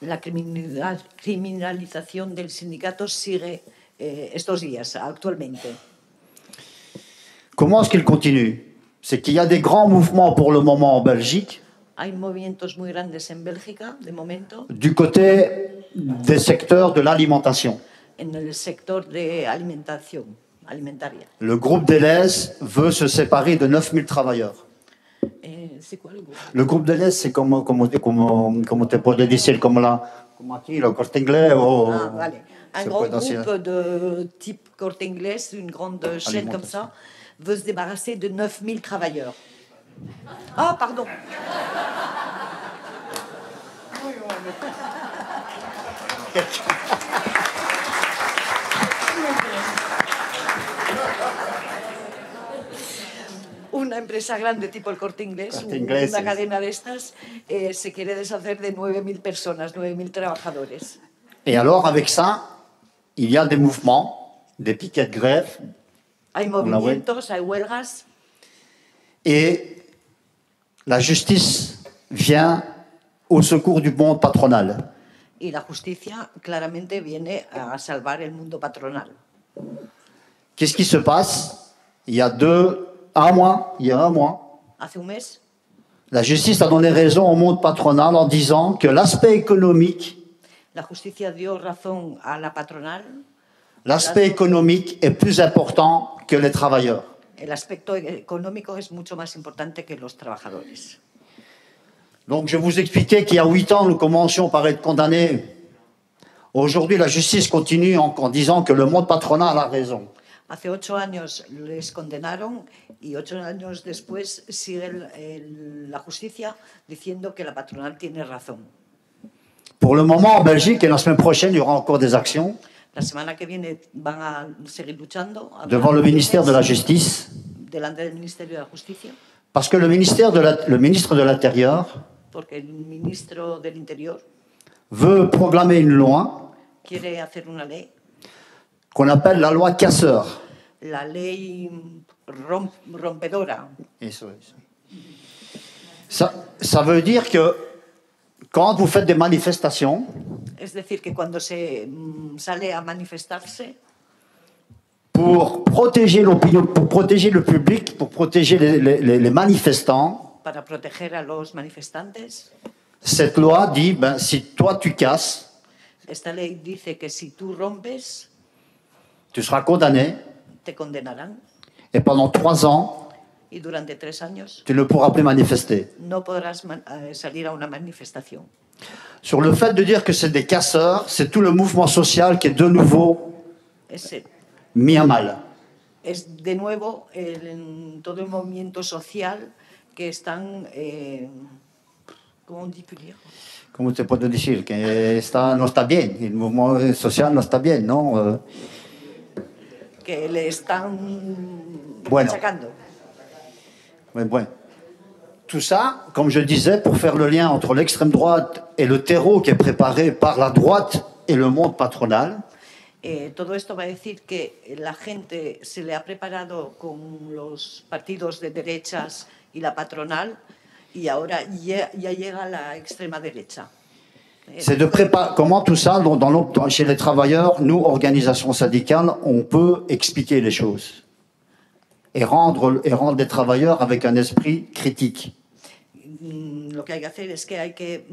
La criminalización del sindicato sigue estos días, actualmente. Comment est-ce qu'il continue? C'est qu'il y a des grands mouvements pour le moment en Belgique, Hay movimientos muy grandes en Bélgica, de momento, du côté des secteurs de l'alimentation. en el sector de alimentaria. Le groupe Deleuze veut se séparer de 9000 travailleurs. ¿Sí, cuál? Le groupe Deleuze, c'est como te puedo decir, como aquí, le Corte Inglés o... Ah, vale. Un se grand puede decir. groupe de type Corte Inglés, une grande chaîne comme ça, veut se débarrasser de 9000 travailleurs. Ah, pardon. Una empresa grande tipo el Corte Inglés, una cadena de estas, se quiere deshacer de 9000 personas, 9000 trabajadores. Et alors, avec ça, il y a des mouvements, des piquets de grève, Hay movimientos, hay huelgas, et la justice vient au secours du monde patronal. y la justicia claramente viene a salvar el mundo patronal. Qu'est-ce qui se passe? Il y a un mois, Hace un mes, la justice a donné raison au monde patronal en disant que l'aspect économique, la justicia dio razón a la patronal. l'aspect économique est plus important que les travailleurs. El aspecto económico es mucho más importante que los trabajadores. Donc je vous expliquais qu'il y a 8 ans, nous commencions par être condamnés. Aujourd'hui, la justice continue en disant que le monde patronal a raison. Hace 8 años les condenaron y 8 años después sigue la justicia diciendo que la patronal tiene razón. Pour le moment, en Belgique, et la semaine prochaine, il y aura encore des actions La semana que viene van a seguir luchando devant le ministère de la Justice, delante del Ministerio de la Justicia, parce que le ministre de l'Intérieur porque el ministro del Interior veut proclamer une loi quiere hacer una ley, qu'on appelle la loi Casseur. la ley rompedora. Ça veut dire que quand vous faites des manifestations, Es decir, que cuando se sale a manifestarse, pour protéger l'opinion, pour protéger le public, pour protéger les manifestants, para proteger a los manifestantes, cette loi dit, ben, si toi tu casses, esta ley dice que si tú rompes, tu seras condamné, te condenarán et pendant 3 ans, y durante 3 años tu ne pourras plus manifester. no podrás salir a una manifestación. Sur le fait de dire que c'est des casseurs, c'est tout le mouvement social qui est de nouveau mis à mal. Es de nuevo todo el movimiento social que están, ¿cómo on dit? Como te puedo decir? Que no está bien, el movimiento social no está bien, ¿no? Que le están achacando. Bueno. Tout ça, comme je disais, pour faire le lien entre l'extrême droite et le terreau qui est préparé par la droite et le monde patronal. Todo esto va a decir que la gente se le ha preparado con los partidos de derechas y la patronal y ahora ya llega la extrema derecha. C'est de préparer comment tout ça, chez les travailleurs, nous, organisations syndicales, on peut expliquer les choses et rendre les travailleurs avec un esprit critique. Lo que hay que hacer es que hay que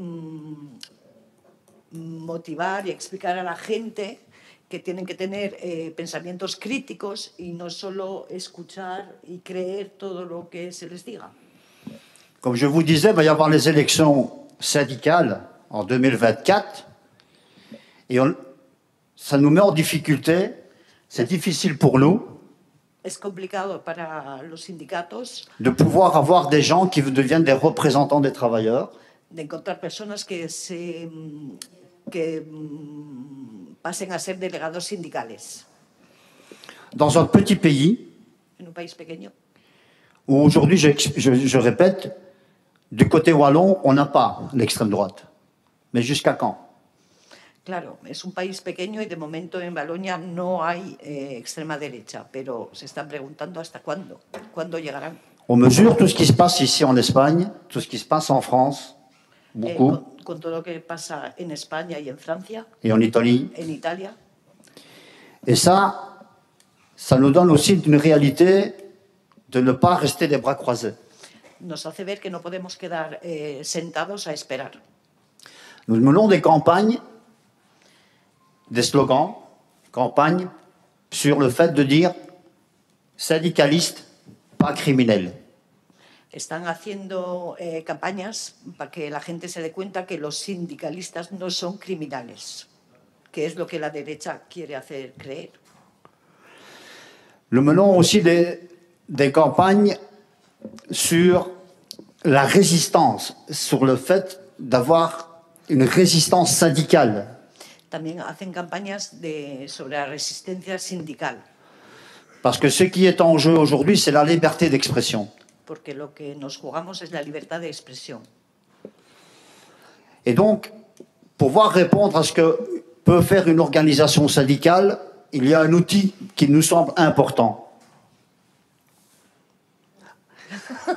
motivar y explicar a la gente que tienen que tener pensamientos críticos y no solo escuchar y creer todo lo que se les diga. Comme je vous disais, il va y avoir les élections syndicales en 2024 et ça nous met en difficulté, c'est difficile pour nous Es complicado para los sindicatos de pouvoir avoir des gens qui deviennent des représentants des travailleurs. De encontrar personas que pasen a ser delegados sindicales. Dans un petit pays, En un país pequeño, où aujourd'hui, je répète, du côté wallon, on n'a pas l'extrême droite. Mais jusqu'à quand? Claro, es un país pequeño y de momento en Valonia no hay extrema derecha, pero se están preguntando hasta cuándo llegarán. On mesure tout ce qui se passe ici en Espagne, tout ce qui se passe en France, beaucoup. con todo lo que pasa en España y en Francia, et en Italie. en Italia. Et ça nous donne aussi une réalité de ne pas rester les bras croisés. Nos hace ver que no podemos quedar sentados a esperar. Nous menons des campagnes, des slogans, campagnes sur le fait de dire syndicaliste, pas criminel. Están haciendo campañas para que la gente se dé cuenta que los sindicalistas no son criminales, que es lo que la derecha quiere hacer creer. Nous menons aussi des campagnes sur la résistance, sur le fait d'avoir une résistance syndicale. También hacen campañas sobre la resistencia sindical. Parce que ce qui est en jeu aujourd'hui, c'est la liberté d'expression. Porque lo que nos jugamos es la libertad de expresión. Et donc, pour pouvoir répondre à ce que peut faire une organisation syndicale, il y a un outil qui nous semble important.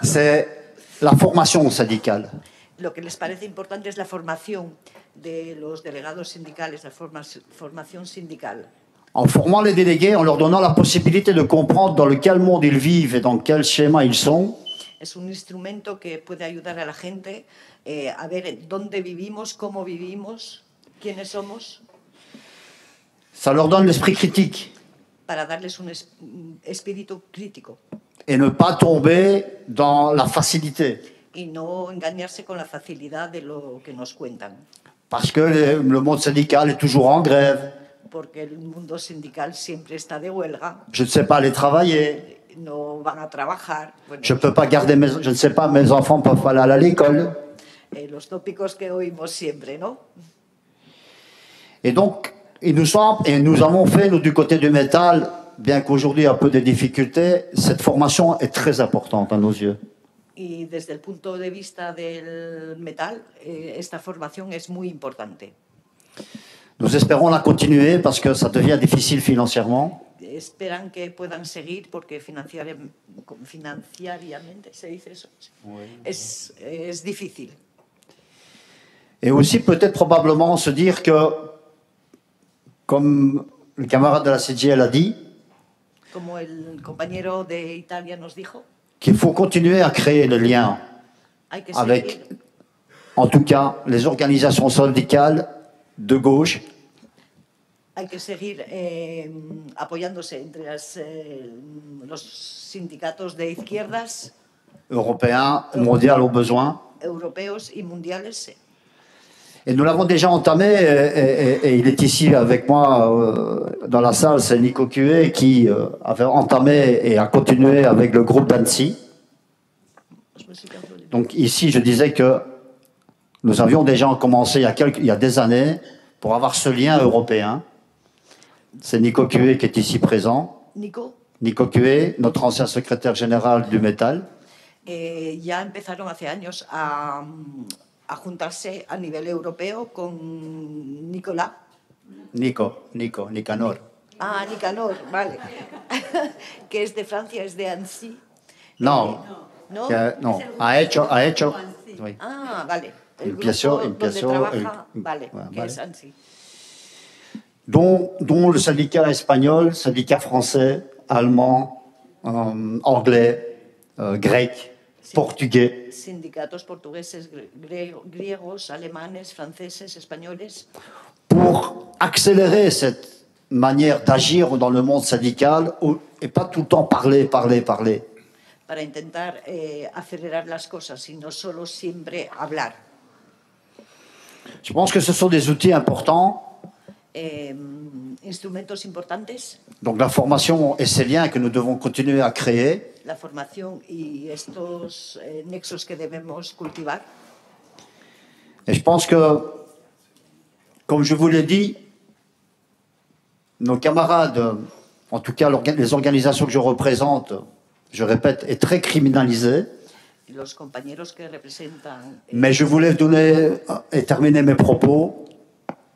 C'est la formation syndicale. Lo que les parece importante es la formación de los delegados sindicales, la formación sindical. En formant les délégués, en leur donnant la possibilité de comprendre dans quel monde ils vivent et dans quel schéma ils sont. Es un instrumento que puede ayudar a la gente a ver dónde vivimos, cómo vivimos, quiénes somos. Ça leur donne l'esprit critique. Para darles un espíritu crítico. Et ne pas tomber dans la facilité. Y no engañarse con la facilidad de lo que nos cuentan. Parce que le monde syndical est toujours en grève. Porque el mundo sindical siempre está de huelga. Je ne sais pas aller travailler. No van a trabajar. Bueno, Je peux pas garder je ne sais pas, mes enfants peuvent pas aller à l'école. Los tópicos que oímos siempre, ¿no? Et donc, il nous semble, et nous avons fait, nous, du côté du métal, bien qu'aujourd'hui il y a un peu de difficultés, cette formation est très importante à nos yeux. Y desde el punto de vista del metal, esta formación es muy importante. Nous espérons la continuer parce que ça devient difficile financièrement. Esperan que puedan seguir porque financiariamente se dice eso. Oui. Es difícil. Et aussi peut-être probablement se dire que, comme le camarade de la CGL a dit, como el compañero de Italia nos dijo, qu'il faut continuer à créer le lien avec, en tout cas, les organisations syndicales de gauche. Hay que seguir apoyándose entre los sindicatos de izquierdas, européens, mondiaux au besoin. Europeos y mundiales. Et nous l'avons déjà entamé, et il est ici avec moi dans la salle, c'est Nico Cué qui avait entamé et a continué avec le groupe d'Annecy. Donc ici, je disais que nous avions déjà commencé il y a des années pour avoir ce lien européen. C'est Nico Cué qui est ici présent. Nico Cué, notre ancien secrétaire général du métal. Ya empezaron hace años a juntarse a nivel europeo con Nicolás. Nicanor. Ah, Nicanor, vale. Que es de Francia, es de Annecy. No, no, no. Ha hecho. Oui. Ah, vale. El empezó, donde trabaja, vale, que es Annecy. Dont le syndicat espagnol, syndicat français, allemand, anglais, grec, portugais. Sindicatos portugueses, griegos, alemanes, franceses, españoles. Pour accélérer cette manière d'agir dans le monde syndical et pas tout le temps parler. Para intentar acelerar las cosas y no solo siempre hablar. Je pense que ce sont des outils importants. Instrumentos importantes. Donc la formation et ces liens que nous devons continuer à créer. La formación y estos nexos que debemos cultivar. Et je pense que, comme je vous l'ai dit, nos camarades, en tout cas les organisations que je représente, je répète, est très criminalisée. Los compañeros que representan, mais je voulais donner et terminer mes propos.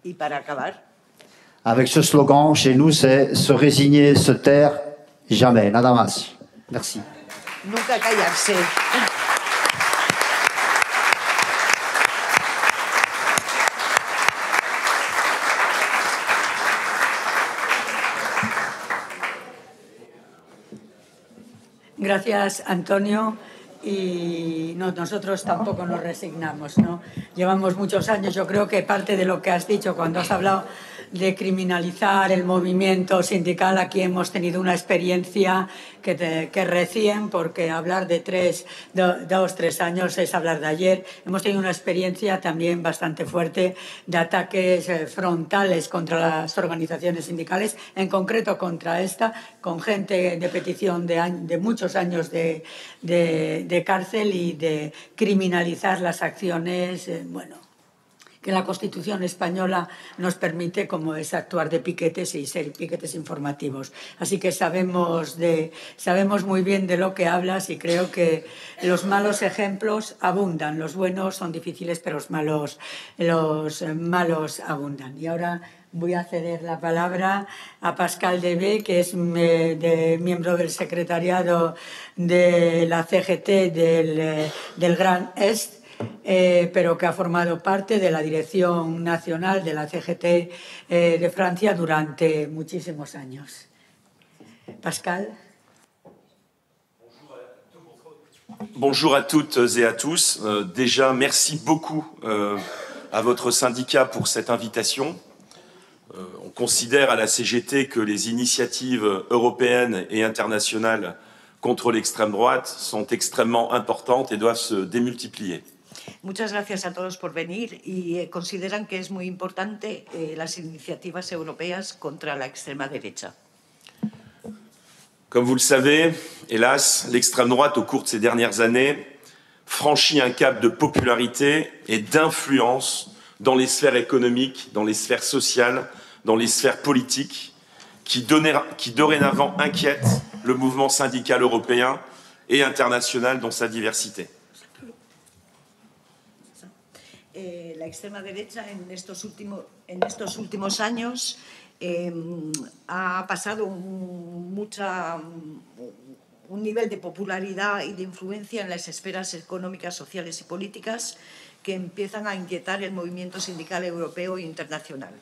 Y para acabar, avec ce slogan chez nous, c'est se résigner, se taire, jamais, nada más. Merci. Nunca callarse. Gracias, Antonio. Y no, nosotros tampoco nos resignamos, ¿no? Llevamos muchos años, yo creo que parte de lo que has dicho cuando has hablado de criminalizar el movimiento sindical, aquí hemos tenido una experiencia que recién, porque hablar de 3 años es hablar de ayer, hemos tenido una experiencia también bastante fuerte de ataques frontales contra las organizaciones sindicales, en concreto contra esta, con gente de petición de muchos años de cárcel y de criminalizar las acciones, que la Constitución española nos permite, como es actuar de piquetes y ser piquetes informativos. Así que sabemos muy bien de lo que hablas y creo que los malos ejemplos abundan. Los buenos son difíciles, pero los malos abundan. Y ahora voy a ceder la palabra a Pascal Debé, que es miembro del secretariado de la CGT del Gran Est, pero que ha formado parte de la dirección nacional de la CGT de Francia durante muchísimos años. Pascal. Bonjour à toutes et à tous. Déjà, merci beaucoup à votre syndicat pour cette invitation. On considère à la CGT que les initiatives européennes et internationales contre l'extrême droite sont extrêmement importantes et doivent se démultiplier. Muchas gracias a todos por venir y consideran que es muy importante las iniciativas europeas contra la extrema derecha. Comme vous le savez, hélas, l'extrême droite, au cours de ces dernières années, franchit un cap de popularité et d'influence dans les sphères économiques, dans les sphères sociales, dans les sphères politiques, qui dorénavant inquiètent le mouvement syndical européen et international dans sa diversité. La extrema derecha en estos últimos años ha pasado un nivel de popularidad y de influencia en las esferas económicas, sociales y políticas que empiezan a inquietar el movimiento sindical europeo e internacional.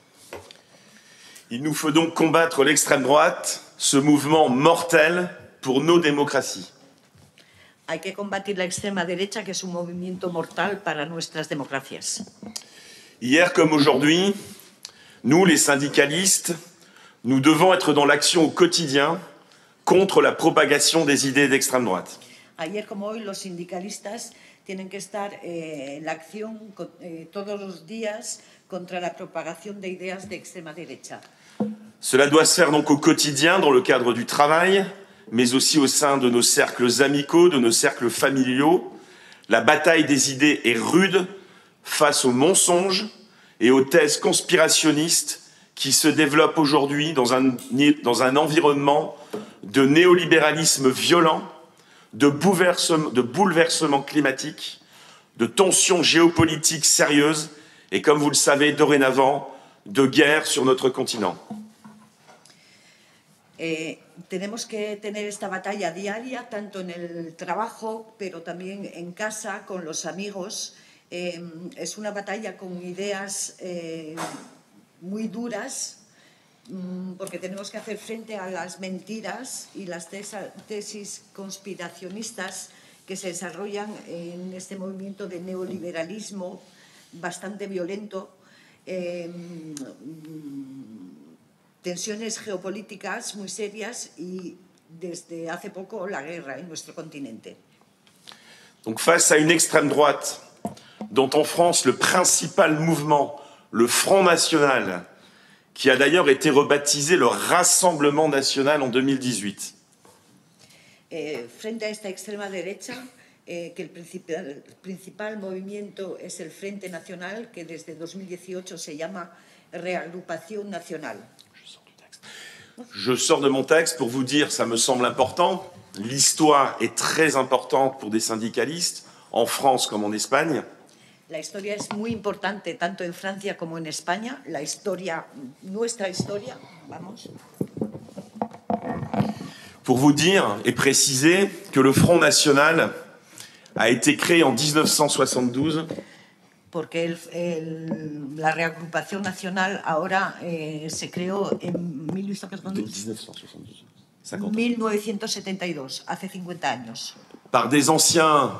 Il nous faut donc combattre l'extrême droite, ce mouvement mortel pour nos démocraties. Hay que combatir la extrema derecha, que es un movimiento mortal para nuestras democracias. Hier comme aujourd'hui, nous, les syndicalistes, nous devons être dans l'action au quotidien contre la propagation des idées d'extrême droite. Ayer como hoy, los sindicalistas tienen que estar en la acción todos los días contra la propagación de ideas de extrema derecha. Cela doit se faire donc au quotidien dans le cadre du travail, mais aussi au sein de nos cercles amicaux, de nos cercles familiaux. La bataille des idées est rude face aux mensonges et aux thèses conspirationnistes qui se développent aujourd'hui dans un environnement de néolibéralisme violent, de bouleversement climatique, de tensions géopolitiques sérieuses et, comme vous le savez, dorénavant, de guerre sur notre continent. Tenemos que tener esta batalla diaria, tanto en el trabajo, pero también en casa, con los amigos. Es una batalla con ideas muy duras, porque tenemos que hacer frente a las mentiras y las tesis conspiracionistas que se desarrollan en este movimiento de neoliberalismo bastante violento. Tensiones geopolíticas muy serias y desde hace poco la guerra en nuestro continente. Donc face à une extrême droite dont en France le principal mouvement, le Front National, qui a d'ailleurs été rebaptisé le Rassemblement National en 2018. Frente a esta extrema derecha, que el principal movimiento es el Frente Nacional, que desde 2018 se llama Reagrupación Nacional. Je sors de mon texte pour vous dire, ça me semble important, l'histoire est très importante pour des syndicalistes, en France comme en Espagne. La historia es muy importante tanto en Francia como en España. La historia, nuestra historia, vamos. Pour vous dire et préciser que le Front National a été créé en 1972. Porque la reagrupación nacional ahora se creó en 1972. 50 ans. 1972, hace 50 años. Par des anciens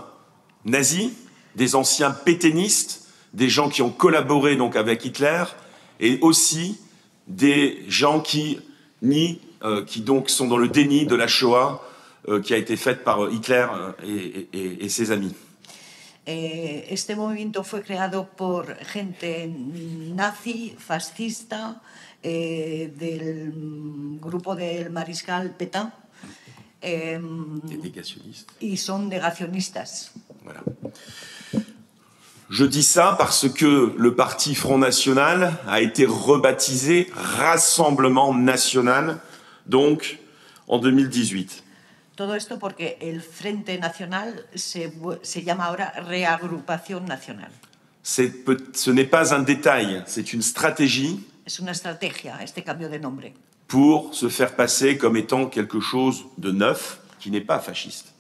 nazis, des anciens pétainistes, des gens qui ont collaboré donc avec Hitler, et aussi des gens qui nient, qui donc sont dans le déni de la Shoah qui a été faite par Hitler et ses amis. Este movimiento fue creado por gente nazi, fascista, del grupo del mariscal Pétain, Des négationnistes. y son negacionistas. Voilà. Je dis ça parce que le parti Front National a été rebaptisé Rassemblement National, donc en 2018. Todo esto porque el Frente Nacional se llama ahora Reagrupación Nacional. Ce n'est pas un détail, c'est une stratégie Es una estrategia este cambio de nombre pour se faire passer comme étant quelque chose de neuf, qui n'est pas fasciste.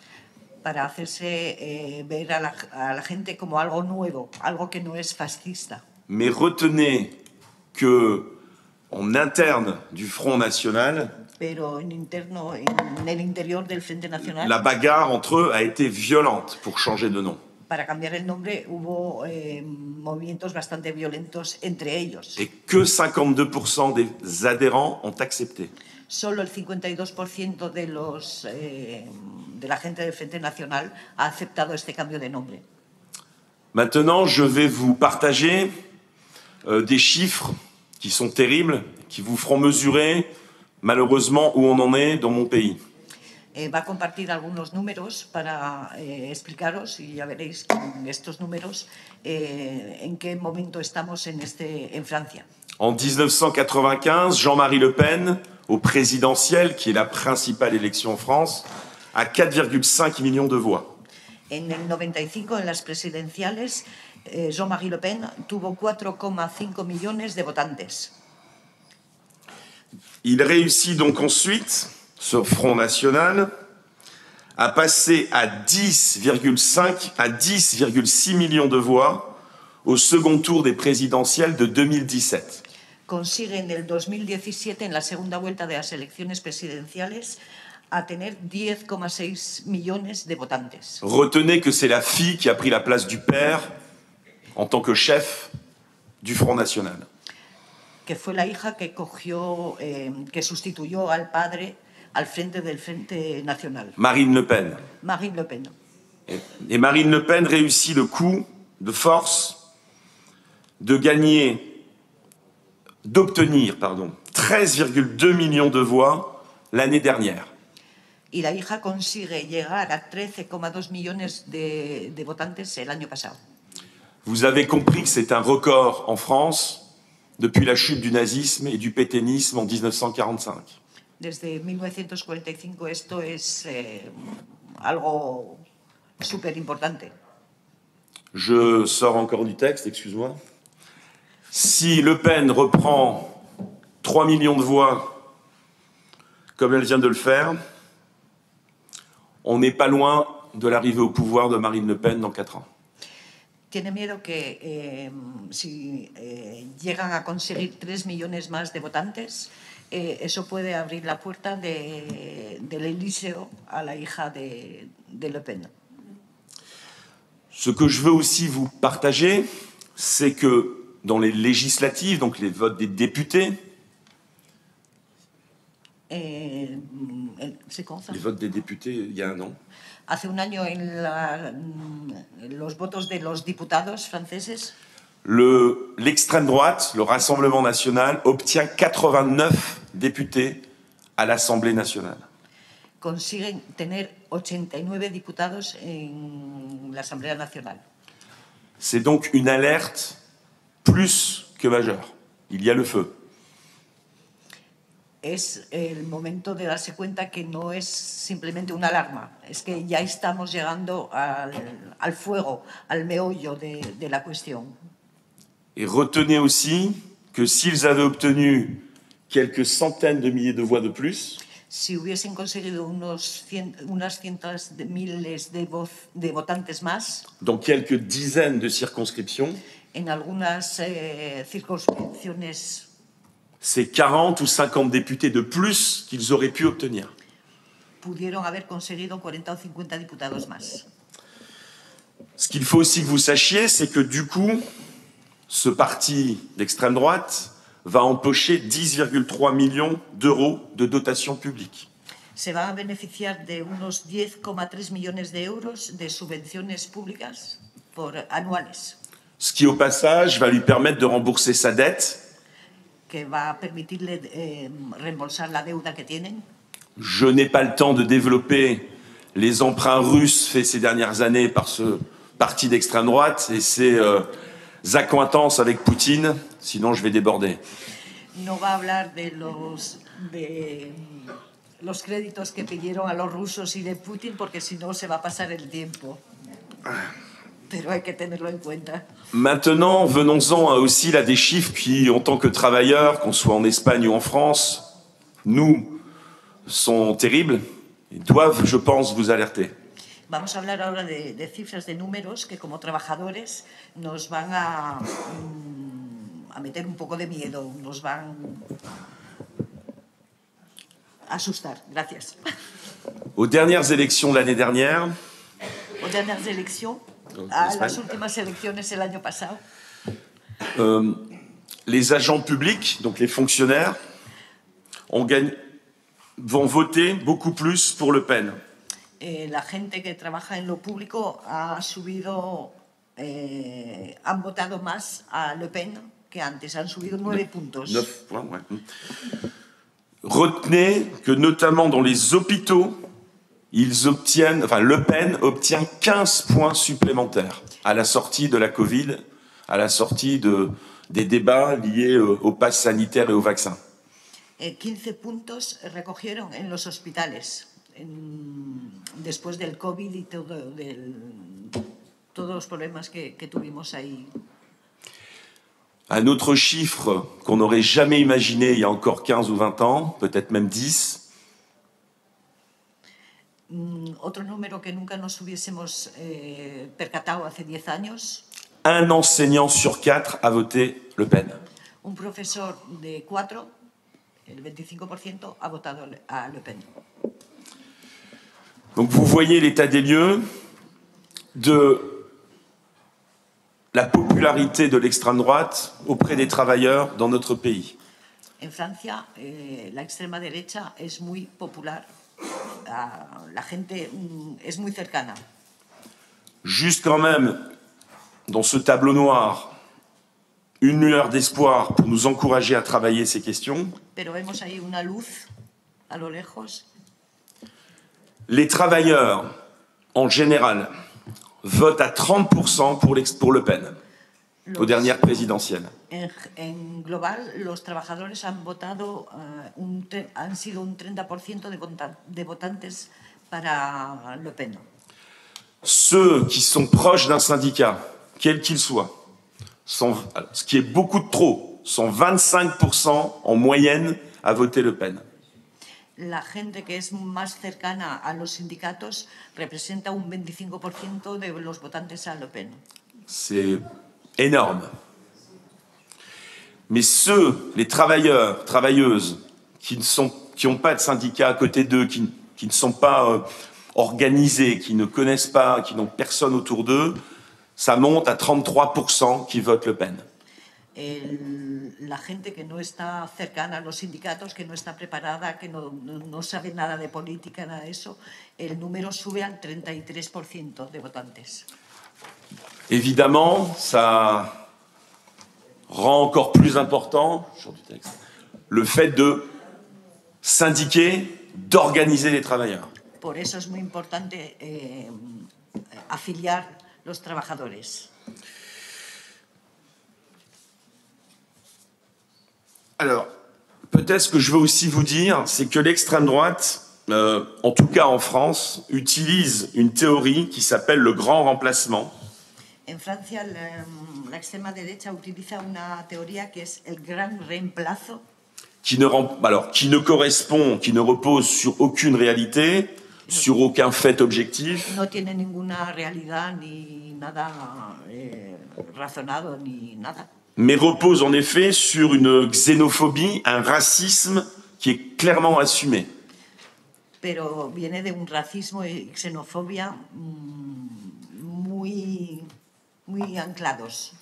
para hacerse ver a la gente como algo nuevo, algo que no es fascista. Mais retenez que, en interne du Front National, Pero en el interior del Frente Nacional, la bagarre entre eux a été violente pour changer de nom. para cambiar el nombre hubo movimientos bastante violentos entre ellos. Et que 52% des adhérents ont accepté. Solo el 52% de la gente del Frente Nacional ha aceptado este cambio de nombre. Maintenant, je vais vous partager des chiffres qui sont terribles, qui vous feront mesurer malheureusement où on en est dans mon pays. Va a compartir algunos números para explicaros, y ya veréis con estos números en qué momento estamos en Francia. En 1995, Jean-Marie Le Pen, au présidentiel, qui est la principale élection en France, a 4,5 millions de voix. En el 95, en las presidenciales, Jean-Marie Le Pen tuvo 4,5 millones de votantes. Il réussit donc ensuite, ce Front National, à passer à 10,5 à 10,6 millions de voix au second tour des présidentielles de 2017. Consigue en el 2017, en la segunda vuelta de las elecciones presidenciales, a tener 10,6 millones de votantes. Retenez que c'est la fille qui a pris la place du père en tant que chef du Front National. Que fue la hija que que sustituyó al padre al frente del Frente Nacional. Marine Le Pen. Marine Le Pen. Et Marine Le Pen réussit le coup de force d'obtenir 13,2 millions de voix l'année dernière. Y la hija consigue llegar a 13,2 millones de votantes el año pasado. Vous avez compris que c'est un record en France depuis la chute du nazisme et du pétainisme en 1945. Desde 1945 esto es algo súper importante. Je sors encore du texte, excuse-moi. Si Le Pen reprend 3 millions de voix comme elle vient de le faire, on n'est pas loin de l'arrivée au pouvoir de Marine Le Pen dans 4 ans. Tiene miedo que si llegan a conseguir 3 millones más de votantes, eso puede abrir la puerta del Elíseo a la hija de Le Pen. Ce que je veux aussi vous partager, c'est que dans les législatives, donc les votes des députés, les votes des députés il y a un an, Hace un año los votos de los diputados franceses, l'extrême droite, le Rassemblement National, obtient 89 députés à l'Assemblée nationale. consiguen tener 89 diputados en la Asamblea Nacional. C'est donc une alerte plus que majeure. Il y a le feu. Es el momento de darse cuenta que no es simplemente una alarma, es que ya estamos llegando al fuego, al meollo de la cuestión. Et retenez aussi que s'ils avaient obtenu quelques centaines de milliers de voix de plus, Si hubiesen conseguido unas cientos de miles de votantes más, dans quelques dizaines de circonscriptions, en algunas circunscripciones, c'est 40 ou 50 députés de plus qu'ils auraient pu obtenir. pudieron haber conseguido 40 o 50 diputados más. Ce qu'il faut aussi que vous sachiez, c'est que du coup, ce parti d'extrême droite va empocher 10,3 millions d'euros de dotation publique. Se va a beneficiar de unos 10,3 millones de euros de subvenciones públicas anuales. Ce qui, au passage, va lui permettre de rembourser sa dette. Que va a permitirle reembolsar la deuda que tienen. Je n'ai pas le temps de développer les emprunts russes faits ces dernières années par ce parti d'extrême droite et ses accointances avec Poutine, sinon je vais déborder. No va a hablar de los créditos que pidieron a los rusos y de Putin, porque si no se va a pasar el tiempo. Pero hay que tenerlo en cuenta. Maintenant, venons-en aussi là des chiffres qui, en tant que travailleurs, qu'on soit en Espagne ou en France, nous, sont terribles et doivent, je pense, vous alerter. Vamos a hablar ahora de cifras, de números que como trabajadores nos van a meter un poco de miedo, nos van a asustar. Gracias. Aux dernières élections de l'année dernière, Aux dernières élections, a las últimas elecciones el año pasado, les agents publics, donc les fonctionnaires, vont voter beaucoup plus pour Le Pen. La gente que trabaja en lo público ha subido, han votado más a Le Pen que antes, han subido 9 puntos. 9 points, ouais. Retenez que notamment dans les hôpitaux, Le Pen obtient 15 points supplémentaires à la sortie de la Covid, à la sortie des débats liés au pass sanitaire et au vaccin. 15 puntos recogieron en los hospitales después del COVID y todos los problemas que tuvimos ahí. Un autre chiffre qu'on n'aurait jamais imaginé il y a encore 15 ou 20 ans, peut-être même 10. Otro número que nunca nos hubiésemos percatado hace 10 años. Un enseignant sur 4 a voté Le Pen. Un profesor de 4, el 25%, ha votado a Le Pen. Donc vous voyez l'état des lieux de la popularité de l'extrême droite auprès des travailleurs dans notre pays. En Francia, la extrema derecha es muy popular. La gente es muy cercana. Juste quand même, dans ce tableau noir, une lueur d'espoir pour nous encourager à travailler ces questions. Pero vemos ahí una luz a lo lejos. Les travailleurs, en général, votent à 30% pour Le Pen, aux dernières présidentielles. En global, los trabajadores han votado, han sido un 30% de votantes para Le Pen. Ceux qui sont proches d'un syndicat, quel qu'il soit, ce qui est beaucoup de trop, sont 25% en moyenne à voter Le Pen. La gente que es más cercana a los sindicatos representa un 25% de los votantes a Le Pen. C'est énorme. Mais les travailleurs, travailleuses, qui n'ont pas de syndicat à côté d'eux, qui ne sont pas organisés, qui ne connaissent pas, qui n'ont personne autour d'eux, ça monte à 33% qui votent Le Pen. La gente que no está cercana a los sindicatos, que no está preparada, que no sabe nada de política, nada de eso, el número sube al 33% de votantes. Évidemment, ça rend encore plus important le fait de syndiquer, d'organiser les travailleurs. Por eso es muy importante afiliar los trabajadores. Alors, peut-être ce que je veux aussi vous dire, c'est que l'extrême droite, en tout cas en France, utilise une théorie qui s'appelle le grand remplacement. En Francia, la extrema derecha utiliza una teoría que es el gran reemplazo. Qui ne correspond, qui ne repose sur aucune réalité, sur aucun fait objectif. No tiene ninguna realidad ni nada razonado ni nada. Mais repose en effet sur une xénophobie, un racisme qui est clairement assumé. pero viene de un racismo y xenofobia muy anclados.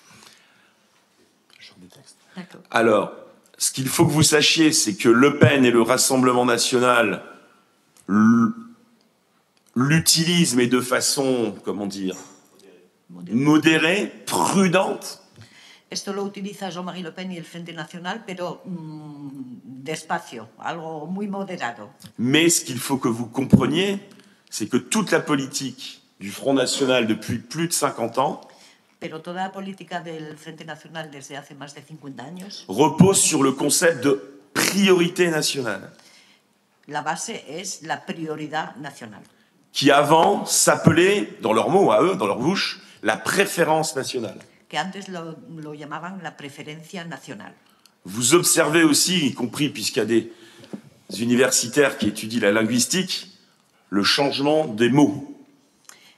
Alors, ce qu'il faut que vous sachiez, c'est que Le Pen et le Rassemblement national l'utilisent, mais de façon, comment dire, modérée, prudente. Esto lo utiliza Jean-Marie Le Pen y el Frente Nacional, pero despacio, algo muy moderado. Mais ce qu'il faut que vous compreniez, c'est que toute la politique du Front National depuis plus de 50 ans Pero toda la política del Frente Nacional desde hace más de 50 años repose sur le concept de priorité nationale, la base es la prioridad nacional, qui avant s'appelait, dans leurs mots à eux, dans leur bouche, la préférence nationale. que antes lo llamaban la preferencia nacional. Vous observez aussi, y compris puisqu'il y a des universitaires qui étudient la linguistique, le changement des mots.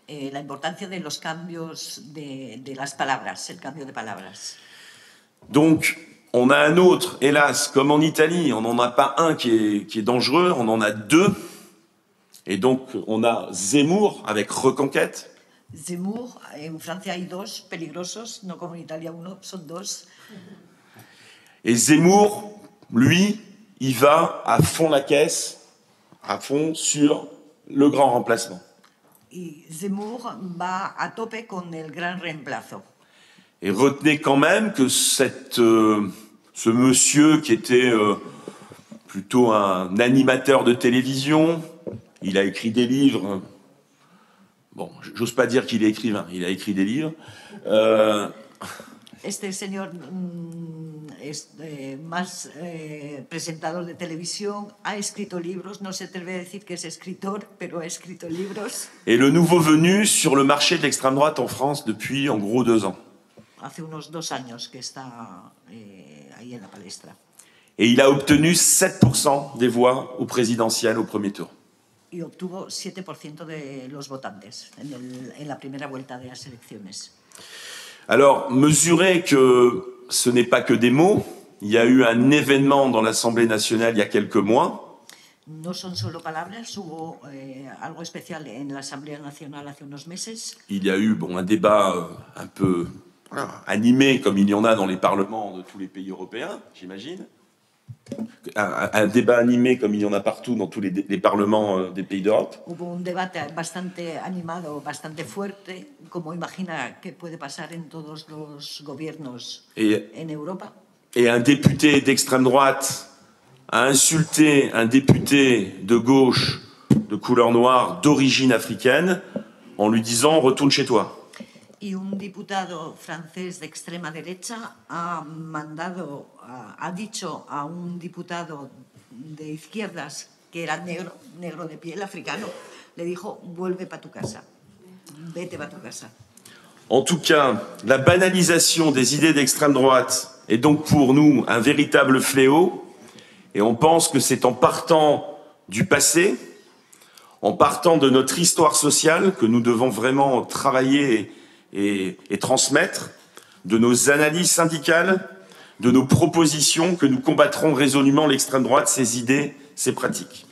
La importancia de los cambios de las palabras, el cambio de palabras. Donc, on a un autre, hélas, comme en Italie, on n'en a pas un qui est dangereux, on en a deux. Et donc, on a Zemmour avec Reconquête. Zemmour, en Francia hay dos peligrosos, no como en Italia uno, son dos. Et Zemmour, lui, il va à fond la caisse, à fond sur le grand remplacement. Y Zemmour va a tope con el gran reemplazo. Et retenez quand même que ce monsieur qui était plutôt un animateur de télévision, il a écrit des livres. Bon, j'ose pas dire qu'il est écrivain, il a écrit des livres. Este señor es más presentador de televisión, ha escrito libros, no se atreve a decir que es escritor, pero ha escrito libros. Et le nouveau venu sur le marché de l'extrême droite en France depuis en gros 2 ans. Hace unos 2 años que está ahí en la palestra. Et il a obtenu 7% des voix au présidentiel au premier tour. Y obtuvo 7% de los votantes en la primera vuelta de las elecciones. Alors, mesurez que ce n'est pas que des mots. Il y a eu un événement dans l'Assemblée nationale il y a quelques mois. No son solo palabras, hubo algo especial en la Asamblea Nacional hace unos meses. Il y a eu un débat un peu animé, comme il y en a dans les parlements de tous les pays européens, j'imagine. Un débat animé comme il y en a partout dans tous les parlements des pays d'Europe. Hubo un debate bastante animado, bastante fuerte, como imagina que puede pasar en todos los gobiernos en Europa. Et un député d'extrême droite a insulté un député de gauche de couleur noire d'origine africaine en lui disant « retourne chez toi ». Y un diputado francés de extrema derecha ha dicho a un diputado de izquierdas que era negro de piel, africano, le dijo, vuelve para tu casa, vete para tu casa. En tout cas, la banalisation des idées d'extrême droite est donc pour nous un véritable fléau, et on pense que c'est en partant du passé, en partant de notre histoire sociale, que nous devons vraiment travailler et transmettre, de nos analyses syndicales, de nos propositions, que nous combattrons résolument l'extrême droite, ses idées, ses pratiques.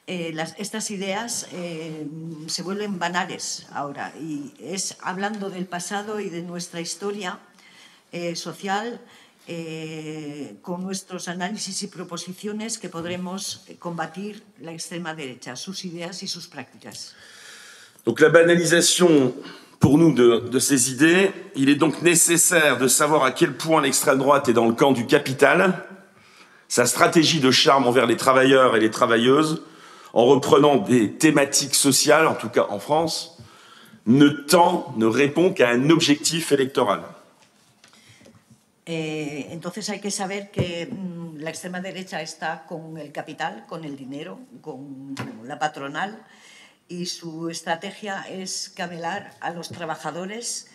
Estas ideas se vuelven banales ahora, y es hablando del pasado y de nuestra historia social, con nuestros análisis y proposiciones que podremos combatir la extrema derecha, sus ideas y sus prácticas. Donc la banalisation, pour nous, de ces idées, il est donc nécessaire de savoir à quel point l'extrême droite est dans le camp du capital, sa stratégie de charme envers les travailleurs et les travailleuses, en reprenant des thématiques sociales, en tout cas en France, ne répond qu'à un objectif électoral. Entonces hay que saber que la extrema derecha está con el capital, con el dinero, con la patronal, y su estrategia es camelar a los trabajadores,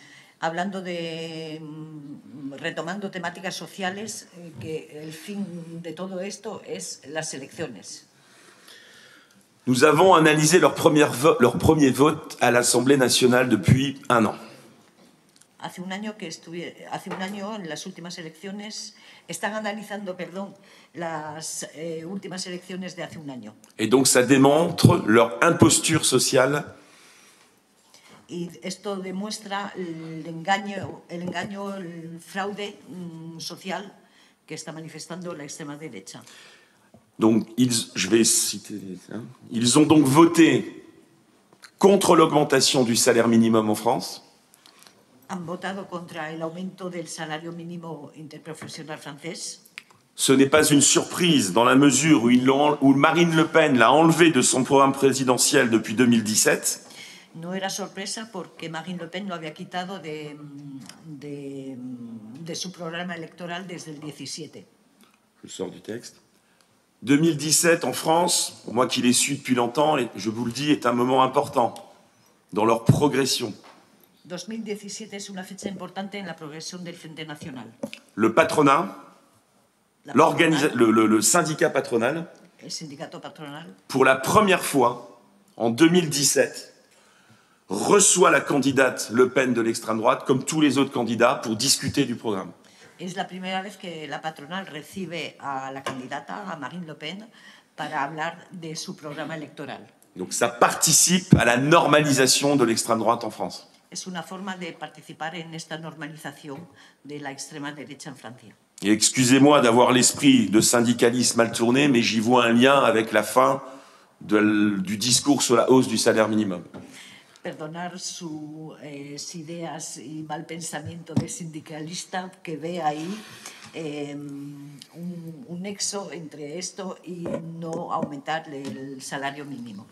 retomando temáticas sociales, que el fin de todo esto es las elecciones. Nous avons analysé leur premier vote à l'Assemblée nationale depuis 1 an. hace un año en las últimas elecciones, están analizando, perdón, las últimas elecciones de hace un año. Et donc ça démontre leur imposture sociale. Y esto demuestra el engaño, el fraude social que está manifestando la extrema derecha. Donc, je vais citer, ils ont donc voté contre l'augmentation du salaire minimum en France. Han votado contra el aumento del salario mínimo interprofesional francés. Ce n'est pas une surprise dans la mesure où Marine Le Pen l'a enlevé de son programme présidentiel depuis 2017. No era sorpresa porque Marine Le Pen lo había quitado de su programa electoral desde el 17. Je sors du texte. 2017 en France, pour moi qui l'ai su depuis longtemps, et je vous le dis, est un moment important dans leur progression. 2017 es una fecha importante en la progresión del Frente Nacional. Le patronat, le syndicat patronal, el sindicato patronal, pour la première fois en 2017, reçoit la candidate Le Pen de l'extrême droite, comme tous les autres candidats, pour discuter du programme. Es la primera vez que la patronal recibe a la candidata, a Marine Le Pen, para hablar de su programa electoral. Donc ça participe à la normalisation de l'extrême droite en France. Es una forma de participar en esta normalización de la extrema derecha en Francia. Et excusez-moi d'avoir l'esprit de syndicalisme mal tourné, mais j'y vois un lien avec la fin du discours sur la hausse du salaire minimum. Perdonar sus ideas y mal pensamiento de sindicalista que ve ahí un nexo entre esto y no aumentar el salario mínimo.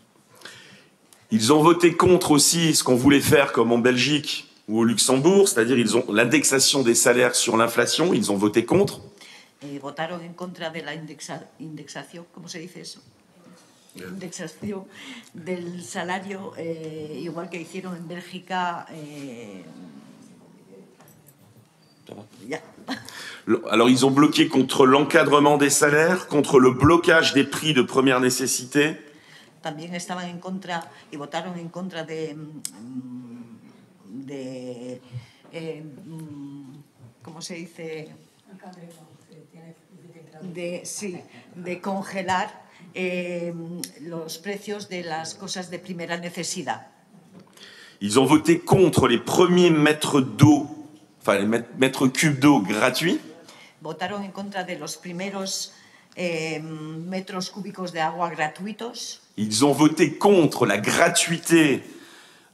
Ils ont voté contre aussi ce qu'on voulait faire comme en Belgique ou au Luxembourg, c'est-à-dire ils ont l'indexation des salaires sur l'inflation, ils ont voté contre. Votaron en contra de la indexación, ¿cómo se dice eso? Indexación del salario, igual que hicieron en Bélgica. Alors ils ont bloqué contre l'encadrement des salaires, contre le blocage des prix de première nécessité. También estaban en contra y votaron en contra ¿cómo se dice? De congelar los precios de las cosas de primera necesidad. Ils ont voté contre les premiers mètres d'eau, enfin les mètres cubes d'eau gratuits. Votaron en contra de los primeros metros cúbicos de agua gratuitos. Ils ont voté contre la gratuité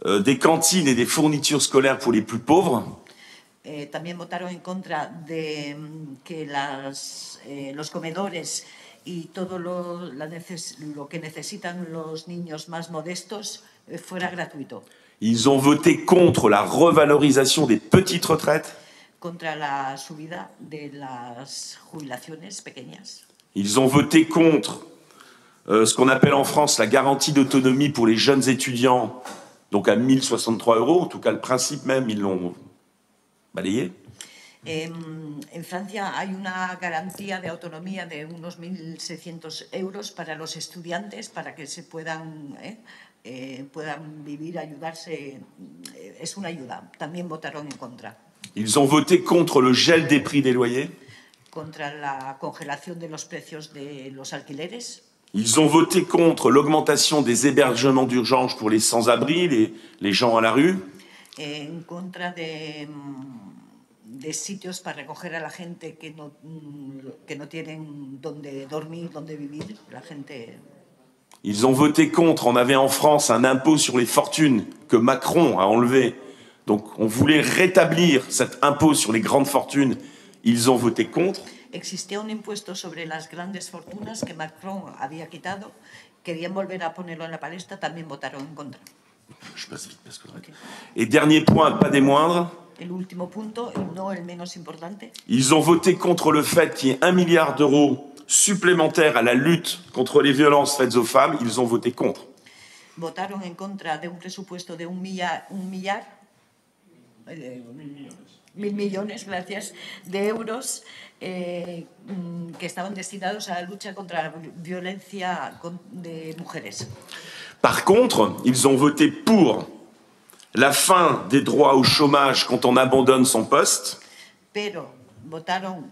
des cantines et des fournitures scolaires pour les plus pauvres. También votaron en contra de que los comedores y todo lo que necesitan los niños más modestos fuera gratuito. Ils ont voté contre la revalorisation des petites retraites. Contra la subida de las jubilaciones pequeñas. Ils ont voté contre ce qu'on appelle en France la garantie d'autonomie pour les jeunes étudiants, donc à 1 063 €. En tout cas, le principe même, ils l'ont balayé. En Francia hay una garantía de autonomía de unos 1.600 € para los estudiantes para que se puedan vivir, ayudarse. Es una ayuda. También votaron en contra. Ils ont voté contre le gel des prix des loyers. Contra la congelación de los precios de los alquileres. Ils ont voté contre l'augmentation des hébergements d'urgence pour les sans-abri, les gens à la rue. En contra de sitios para recoger a la gente que no tienen donde dormir, donde vivir, la gente. Ils ont voté contre, on avait en France un impôt sur les fortunes que Macron a enlevé. Donc on voulait rétablir cet impôt sur les grandes fortunes. Ils ont voté contre. Existía un impuesto sobre las grandes fortunas que Macron había quitado. Querían volver a ponerlo en la palestra, también votaron en contra. Je passe vite parce que... Okay. Et dernier point, pas des moindres. El último punto, y no el menos importante. Ils ont voté contre le fait qu'il y ait 1 milliard d'euros supplémentaires à la lutte contre les violences faites aux femmes. Ils ont voté contre. Votaron en contra de un presupuesto de 1 millones, gracias, de euros que estaban destinados a la lucha contra la violencia de mujeres. Par contre, ils ont voté pour la fin des droits au chômage quand on abandonne son poste, pero votaron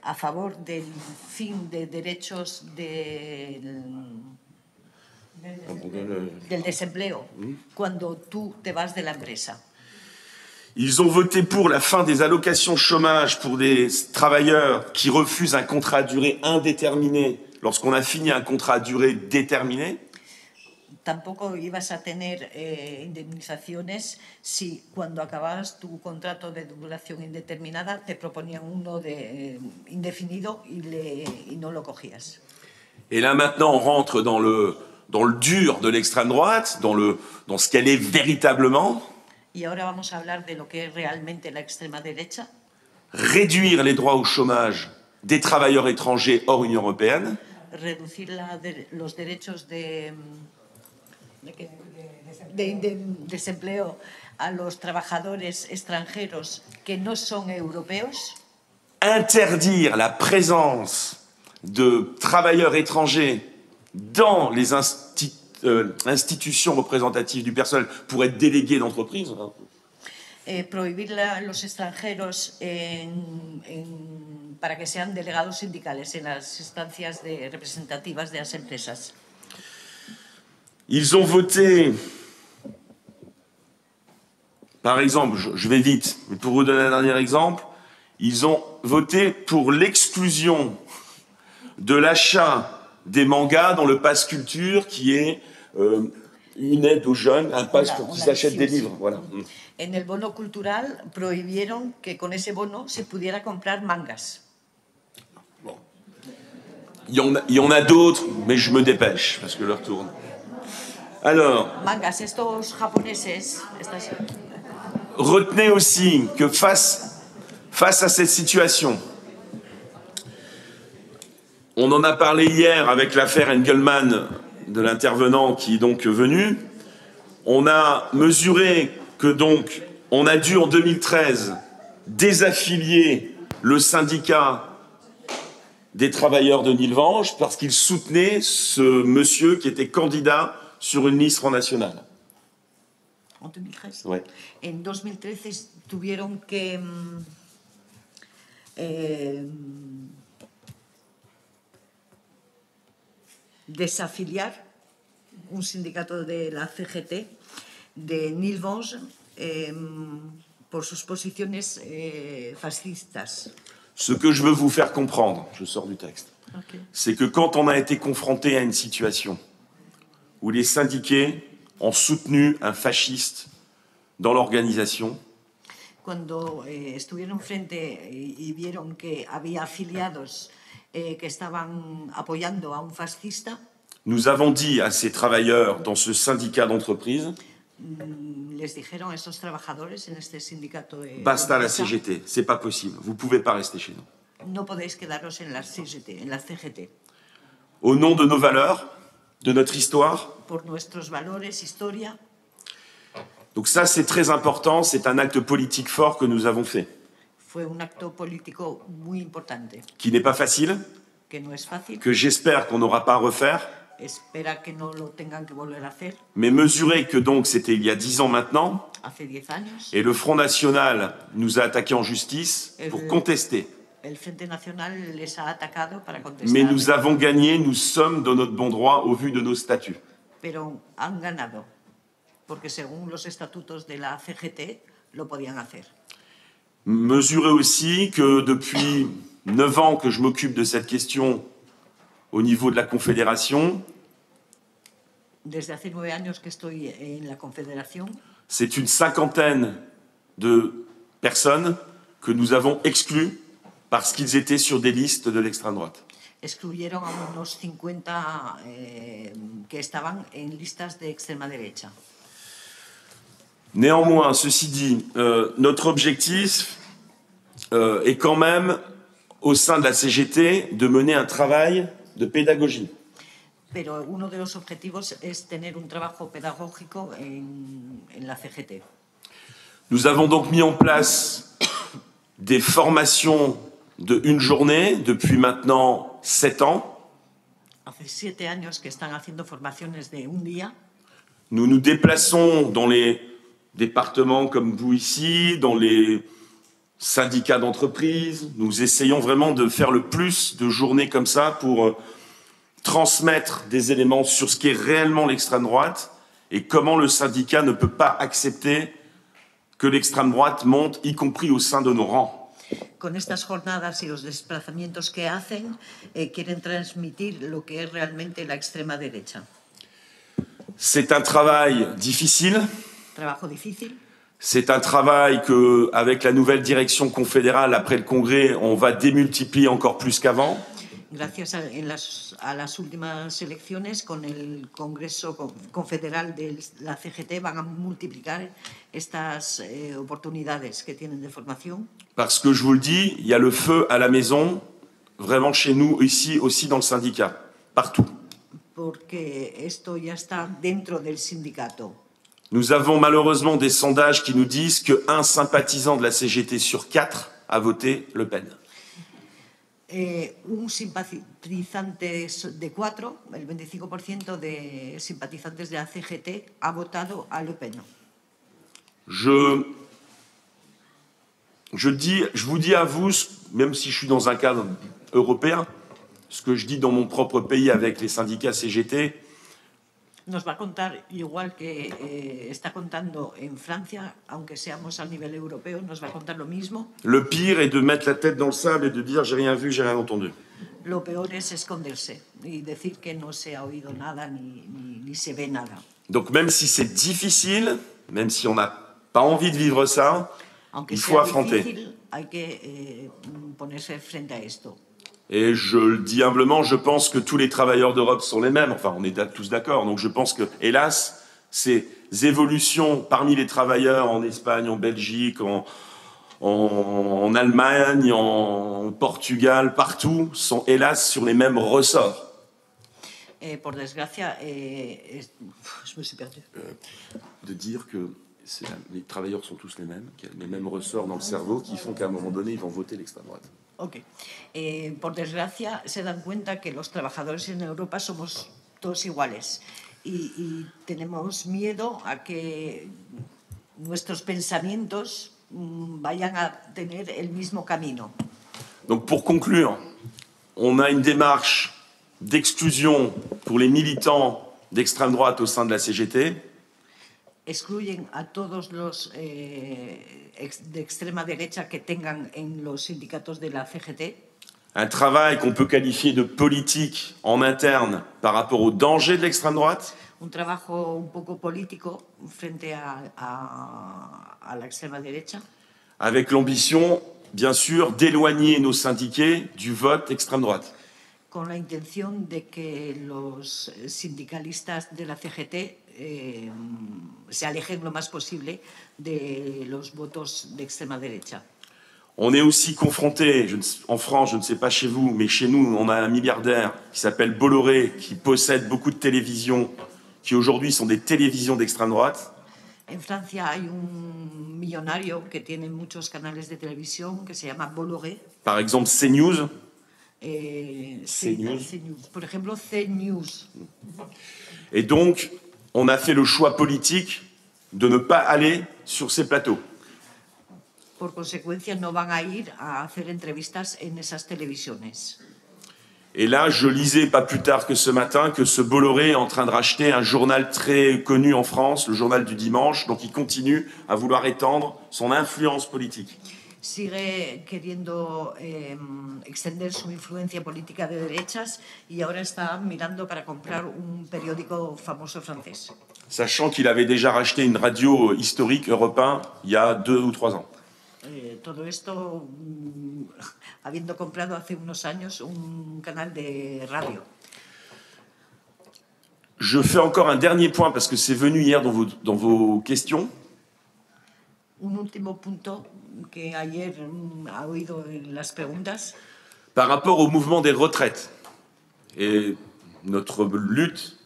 a favor del fin de derechos del desempleo cuando tú te vas de la empresa. ils ont voté pour la fin des allocations chômage pour des travailleurs qui refusent un contrat à durée indéterminée lorsqu'on a fini un contrat à durée déterminée. Tampoco ibas a tener indemnizaciones si cuando acababas tu contrato de duración indeterminada te proponían uno de indefinido y no lo cogías. Et là maintenant on rentre dans le dur de l'extrême droite, dans ce qu'elle est véritablement. Y ahora vamos a hablar de lo que es realmente la extrema derecha. Réduire les droits au chômage des travailleurs étrangers hors Union européenne. Reducir los derechos de desempleo a los trabajadores extranjeros que no son europeos. Interdire la présence de travailleurs étrangers dans les institutions représentatives du personnel pour être délégués d'entreprise. Prohibir los extranjeros para que sean delegados sindicales en las instancias representativas de las empresas. Ils ont voté, par exemple, je vais vite, mais pour vous donner un dernier exemple, ils ont voté pour l'exclusion de l'achat des mangas dans le pass culture, qui est une aide aux jeunes, un pass pour qu'ils achètent des livres. Voilà. En el bono cultural prohibieron que con ese bono se pudiera comprar mangas. Bon. Il y en a d'autres, mais je me dépêche, parce que l'heure tourne. Alors, mangas, estos japoneses, retenez aussi que face à cette situation, on en a parlé hier avec l'affaire Engelmann de l'intervenant qui est donc venu, on a mesuré que donc on a dû en 2013 désaffilier le syndicat des travailleurs de Nilvange parce qu'il soutenait ce monsieur qui était candidat sur une liste Front National. En 2013. Ouais. En 2013 tuvieron que desafiliar un sindicato de la CGT de Nilvange por sus posiciones fascistas. Ce que je veux vous faire comprendre, je sors du texte, Okay. C'est que quand on a été confronté à une situation où les syndiqués ont soutenu un fasciste dans l'organisation, Cuando estuvieron frente y vieron que había afiliados que estaban apoyando a un fascista, nous avons dit à ces travailleurs dans ce syndicat d'entreprise, les dijeron a estos trabajadores en este sindicato de basta la empresa, CGT, c'est pas possible, vous pouvez pas rester chez nous. no podéis quedaros en la CGT. Au nom de nos valeurs, de notre histoire. Por nuestros valores, historia. Donc ça, c'est très important, c'est un acte politique fort que nous avons fait. Fue un acto político muy importante. Qui n'est pas facile, Que no es fácil. que j'espère qu'on n'aura pas à refaire. Espera que no lo tengan que volver a hacer. Mais mesurer que donc c'était il y a 10 ans maintenant, Hace 10 años. et le Front National nous a attaqués en justice pour contester. El Frente Nacional les ha atacado para contestar. Mais nous avons gagné, nous sommes dans notre bon droit au vu de nos statuts. Pero han ganado, porque según los estatutos de la CGT lo podían hacer. Mesurer aussi que depuis 9 ans que je m'occupe de cette question au niveau de la Confédération, Desde hace 9 años que estoy en la Confederación, c'est une cinquantaine de personnes que nous avons exclues parce qu'ils étaient sur des listes de l'extrême droite. excluyeron a unos 50 que estaban en listas de extrema derecha. Néanmoins, ceci dit, notre objectif est quand même, au sein de la CGT, de mener un travail de pédagogie. Pero uno de los objetivos es tener un trabajo pedagógico en la CGT. Nous avons donc mis en place des formations de une journée depuis maintenant 7 ans. Hace 7 años que están haciendo formaciones de un día. Nous nous déplaçons dans les départements comme vous ici, dans les syndicats d'entreprise. Nous essayons vraiment de faire le plus de journées comme ça pour transmettre des éléments sur ce qu'est réellement l'extrême droite et comment le syndicat ne peut pas accepter que l'extrême droite monte, y compris au sein de nos rangs. Con estas jornadas y los desplazamientos que hacen, quieren transmitir lo que es realmente la extrema derecha. C'est un travail difficile. Trabajo difícil. C'est un travail que, avec la nouvelle direction confédérale après le Congrès, on va démultiplier encore plus qu'avant. Gracias a las últimas elecciones, con el Congreso Confederal de la CGT van a multiplicar estas oportunidades que tienen de formación. Parce que je vous le dis, il y a le feu à la maison, vraiment chez nous, ici aussi dans le syndicat, partout. Porque esto ya está dentro del sindicato. Nous avons malheureusement des sondages qui nous disent qu'un sympathisant de la CGT sur 4 a voté Le Pen. Un simpatizante de 4, el 25% de simpatizantes de la CGT ha votado a Le Pen. Je vous dis à vous, même si je suis dans un cadre européen, ce que je dis dans mon propre pays avec les syndicats CGT. Nos va a contar igual que está contando en Francia, aunque seamos a nivel europeo, nos va a contar lo mismo. Le pire est de mettre la tête dans le sable et de dire j'ai rien vu, j'ai rien entendu. Lo peor es esconderse y decir que no se ha oído nada ni se ve nada. Donc même si c'est difficile, même si on n'a pas envie de vivre ça, aunque il faut affronter. Difícil, hay que ponerse frente a esto. Et je le dis humblement, je pense que tous les travailleurs d'Europe sont les mêmes. Enfin, on est tous d'accord. Donc je pense que, hélas, ces évolutions parmi les travailleurs en Espagne, en Belgique, en Allemagne, en Portugal, partout, sont hélas sur les mêmes ressorts. Por desgracia, je me suis perdu. De dire que les travailleurs sont tous les mêmes, qu'il y a les mêmes ressorts dans le cerveau qui font qu'à un moment donné, ils vont voter l'extrême droite. Ok. Por desgracia, se dan cuenta que los trabajadores en Europa somos todos iguales y tenemos miedo a que nuestros pensamientos vayan a tener el mismo camino. Donc pour conclure, on a une démarche d'exclusion pour les militants d'extrême droite au sein de la CGT. Excluyen a todos los de extrema derecha que tengan en los sindicatos de la CGT. Un travail qu'on peut qualifier de politique en interne par rapport au danger de l'extrême droite. Un trabajo un poco político frente a la extrema derecha. Avec l'ambition, bien sûr, d'éloigner nos syndiqués du vote extrême droite. Con la intención de que los sindicalistas de la CGT se alejen lo más posible de los votos de extrema derecha. On est aussi confronté, en France, je ne sais pas chez vous, mais chez nous, on a un milliardaire qui s'appelle Bolloré, qui possède beaucoup de télévisions, qui aujourd'hui sont des télévisions d'extrême droite. En Francia hay un millonario que tiene muchos canales de televisión que se llama Bolloré. Par exemple, CNews. CNews. Por ejemplo, CNews. Et donc, on a fait le choix politique de ne pas aller sur ces plateaux. Por consecuencia, no van a ir a hacer entrevistas en esas televisiones. Et là, je lisais pas plus tard que ce matin que ce Bolloré est en train de racheter un journal très connu en France, le Journal du Dimanche, donc il continue à vouloir étendre son influence politique. Sigue queriendo extender su influencia política de derechas y ahora está mirando para comprar un periódico famoso francés. Sachant qu'il avait déjà racheté une radio historique Europe 1 il y a 2 ou 3 ans. Todo esto habiendo comprado hace unos años un canal de radio. Je fais encore un dernier point parce que c'est venu hier dans vos questions. Un último punto que ayer ha oído en las preguntas. Par rapport au mouvement des retraites et notre lutte,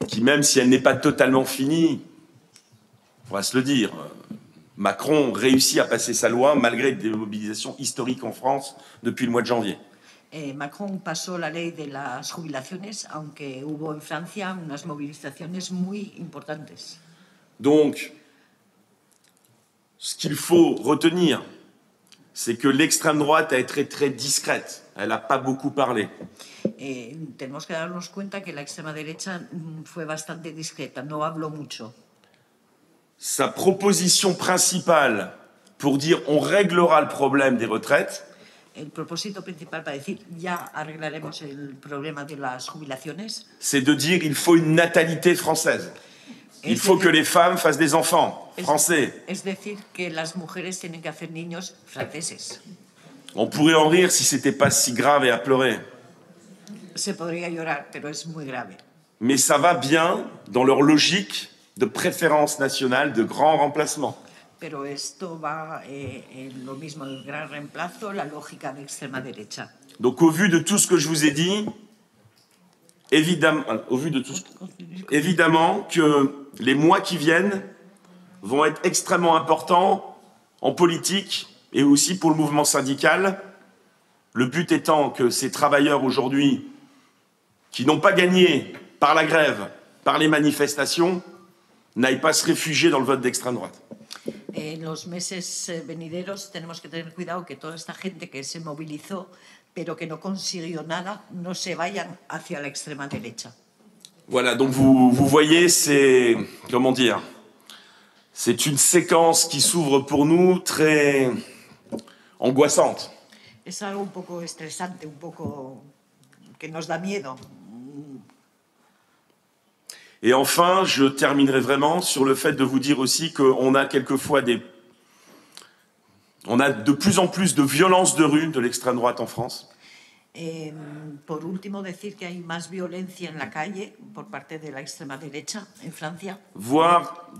qui même si elle n'est pas totalement finie, on va se le dire, Macron réussit à passer sa loi malgré des mobilisations historiques en France depuis le mois de janvier. Macron pasó la ley de las jubilaciones, aunque hubo en Francia unas movilizaciones muy importantes. Donc, ce qu'il faut retenir, c'est que l'extrême droite a été très discrète. Elle n'a pas beaucoup parlé. Tenemos que darnos cuenta que la extrema derecha fue bastante discreta, no habló mucho. Sa proposition principale pour dire on réglera le problème des retraites, El propósito principal para decir ya arreglaremos el problema de las jubilaciones, c'est de dire il faut une natalité française. Il faut que les femmes fassent des enfants français. es decir, que las mujeres tienen que hacer niños franceses. On pourrait en rire si c'était pas si grave et à pleurer. Se podría llorar, pero es muy grave. Mais ça va bien dans leur logique de préférence nationale, de grand remplacement. Pero esto va en lo mismo, el gran reemplazo, la lógica de extrema derecha. Donc au vu de tout ce que je vous ai dit, évidemment que les mois qui viennent vont être extrêmement importants en politique et aussi pour le mouvement syndical. Le but étant que ces travailleurs aujourd'hui, qui n'ont pas gagné par la grève, par les manifestations, n'aillent pas se réfugier dans le vote d'extrême droite. En los meses venideros tenemos que tener cuidado que toda esta gente que se movilizó, pero que no consiguió nada, no se vayan hacia la extrema derecha. Voilà, donc vous voyez, c'est, comment dire, c'est une séquence qui s'ouvre pour nous très angoissante. Es algo un poco estresante, un poco que nos da miedo. Et enfin, je terminerai vraiment sur le fait de vous dire aussi qu'on a quelquefois on a de plus en plus de violence de rue de l'extrême droite en France. Por último, decir que hay más violencia en la calle por parte de la extrema derecha en Francia. Voire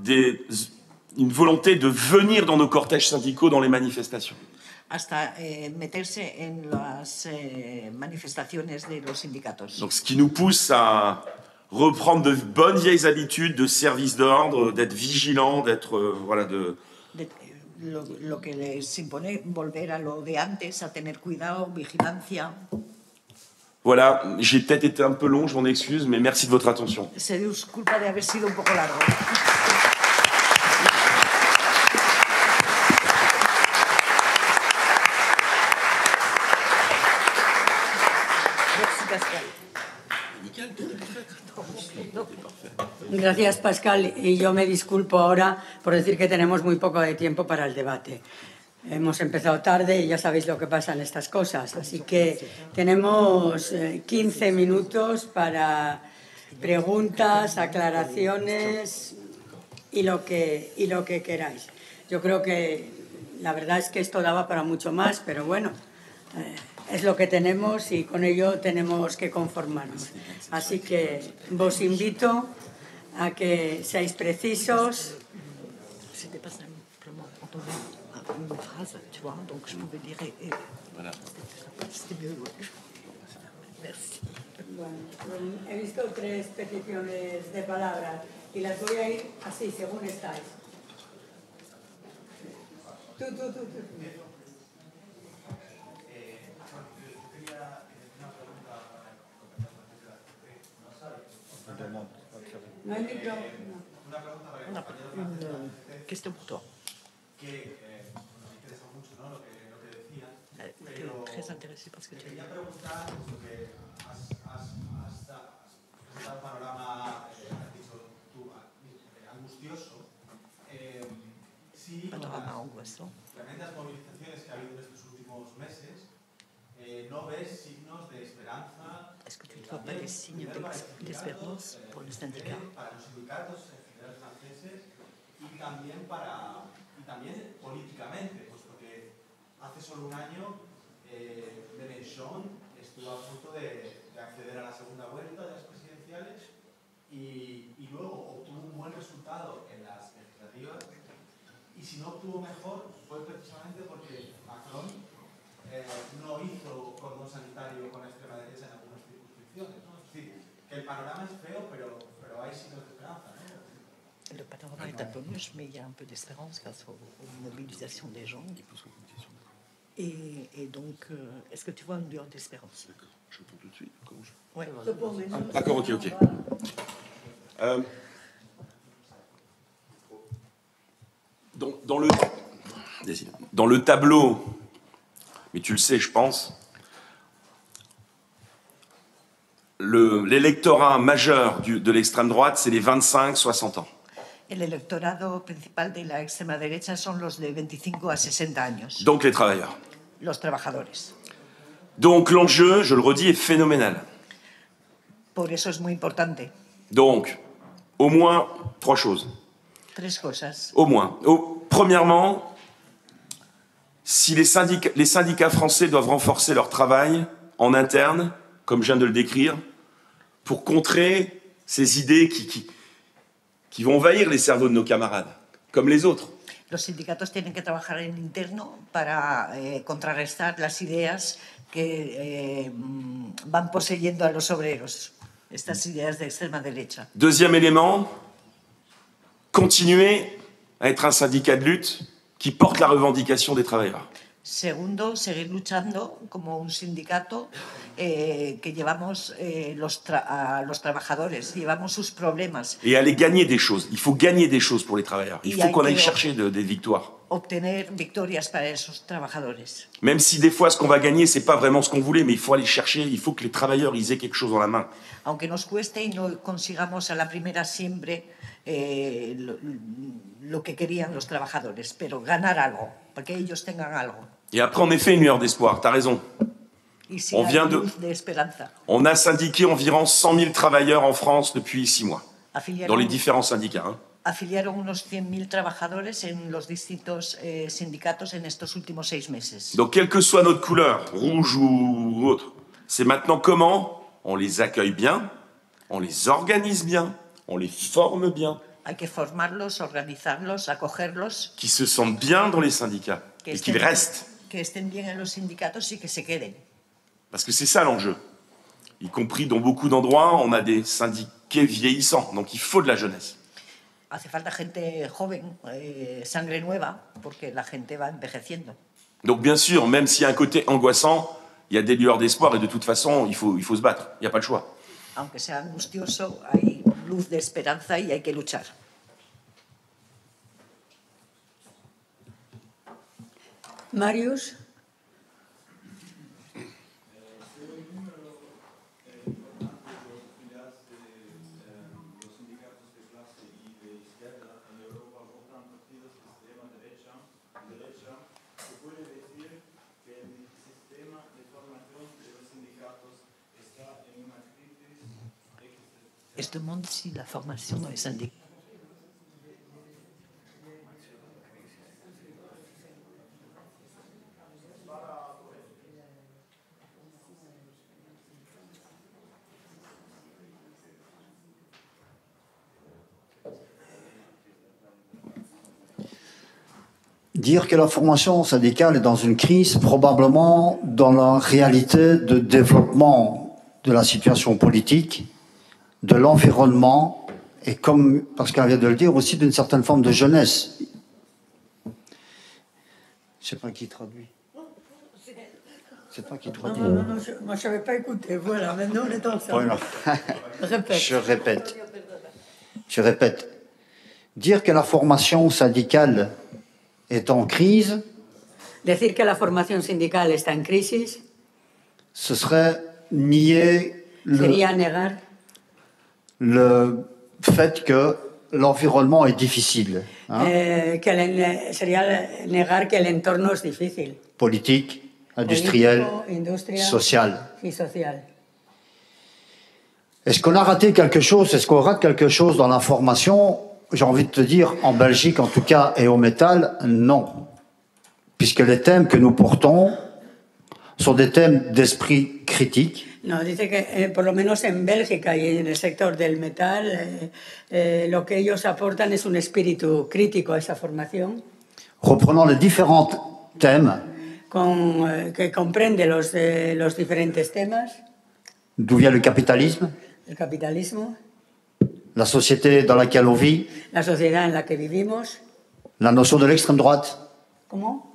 une volonté de venir dans nos cortèges syndicaux, dans les manifestations. Hasta meterse en las manifestaciones de los sindicatos. Donc, ce qui nous pousse à reprendre de bonnes vieilles habitudes de service d'ordre, d'être vigilant, d'être Lo que les impone volver a lo de antes, a tener cuidado, vigilancia. Voilà, j'ai peut-être été un peu long, je m'en excuse, mais merci de votre attention. Se disculpa de haber sido un poco largo. Merci Pascal. Gracias, Pascal. Y yo me disculpo ahora por decir que tenemos muy poco de tiempo para el debate. Hemos empezado tarde y ya sabéis lo que pasa en estas cosas. Así que tenemos 15 minutos para preguntas, aclaraciones y lo que queráis. Yo creo que la verdad es que esto daba para mucho más, pero bueno, es lo que tenemos y con ello tenemos que conformarnos. Así que vos invito a que seáis precisos. C'était pas simplement entendu une phrase, tu vois, donc je pouvais dire voilà. C'était mieux. Merci. Bueno, he visto 3 peticiones de palabras y las voy a ir así, según estáis. Tú. No hay micro. Une question pour toi. Très intéressé par ce que tu as dit. Un panorama, has dicho tú, angustioso. Sí, Panorama angoissant. tremendas movilizaciones que ha habido en estos últimos meses, no ves signos de esperanza. Est-ce que tu ne vois pas des signes d'espérance pour le syndicat? Para los sindicatos en general franceses y también políticamente, puesto que hace solo un año Mélenchon estuvo a punto de acceder a la segunda vuelta de las presidenciales y luego obtuvo un buen resultado en las legislativas, y si no obtuvo mejor fue precisamente porque Macron no hizo cordón sanitario con la extrema derecha en algunas circunscripciones, ¿no? Es decir, que el panorama es feo, pero hay signos de esperanza, ¿no? Le panorama est un peu moche, mais il y a un peu d'espérance grâce aux mobilisations des gens. Et donc, est-ce que tu vois une lueur d'espérance? Je réponds tout de suite. Ouais. D'accord, ok. dans le tableau, mais tu le sais, je pense, l'électorat majeur de l'extrême droite, c'est les 25-60 ans. El electorado principal de la extrema derecha son los de 25 a 60 años, Donc les travailleurs. los trabajadores. Donc l'enjeu, je le redis, est phénoménal. Por eso es muy importante. Donc, au moins 3 choses. 3 cosas. Au moins. Premièrement, si les syndicats français doivent renforcer leur travail en interne, comme je viens de le décrire, pour contrer ces idées qui vont envahir les cerveaux de nos camarades, comme les autres. Los sindicatos tienen que trabajar en interno para contrarrestar las ideas que van poseyendo a los obreros, estas ideas de extrema derecha. Deuxième élément, continuer à être un syndicat de lutte qui porte la revendication des travailleurs. Segundo, seguir luchando como un sindicato que llevamos a los trabajadores, llevamos sus problemas. Et aller gagner des choses. Il faut gagner des choses pour les travailleurs. Il faut qu'on aille chercher des victoires. Obtener victorias para esos trabajadores. Même si des fois ce qu'on va gagner, c'est pas vraiment ce qu'on voulait, mais il faut aller chercher, il faut que les travailleurs ils aient quelque chose dans la main. Aunque nos cueste y no consigamos a la primera siempre lo que querían los trabajadores, pero ganar algo, para que ellos tengan algo. Et après, en effet, une lueur d'espoir, tu as raison. On vient de esperanza. On a syndiqué environ 100 000 travailleurs en France depuis 6 mois, dans les différents syndicats. Hein. Afiliaron unos 100.000 trabajadores en los distintos sindicatos en estos últimos 6 meses. Donc, quelle que soit notre couleur, rouge ou autre, c'est maintenant comment on les accueille bien, on les organise bien, on les forme bien. Hay que formarlos, organizarlos, acogerlos. Qu'ils se sentent bien dans les syndicats et qu'ils restent. Que estén bien en los sindicatos y que se queden. Parce que c'est ça l'enjeu. Y compris dans beaucoup d'endroits, on a des syndiqués vieillissants, donc il faut de la jeunesse. Hace falta gente joven, sangre nueva, porque la gente va envejeciendo. Donc bien sûr, même s'il y a un côté angoissant, il y a des lueurs d'espoir et de toute façon, il faut se battre. Il n'y a pas le choix. Aunque sea angustioso, hay luz de esperanza y hay que luchar. Marius. Je demande si la formation dans les syndicats. Dire que la formation syndicale est dans une crise, probablement dans la réalité de développement de la situation politique, de l'environnement, et comme Pascal vient de le dire, aussi d'une certaine forme de jeunesse. Je ne sais pas qui traduit. C'est toi qui traduis. Non, moi je n'avais pas écouté. Voilà, maintenant on est ensemble. Voilà. Répète. Je répète. Dire que la formation syndicale est en crise. Decir que la formación sindical está en crisis. Ce serait nier Sería negar le fait que l'environnement est difficile. Sería negar que el entorno es difícil. Politique, industriel, social. Y social. Est-ce qu'on a raté quelque chose? Est-ce qu'on rate quelque chose dans la formation? J'ai envie de te dire, en Belgique en tout cas, et au métal, non. Puisque les thèmes que nous portons sont des thèmes d'esprit critique. No, dice que por lo menos en Bélgica y en el sector del metal, lo que ellos aportan es un espíritu crítico a esa formación. Reprenant les différents thèmes. Que comprende los diferentes temas. D'où vient le capitalisme? El capitalismo. La société dans laquelle on vit. La sociedad en la que vivimos. La notion de l'extrême droite. ¿Cómo?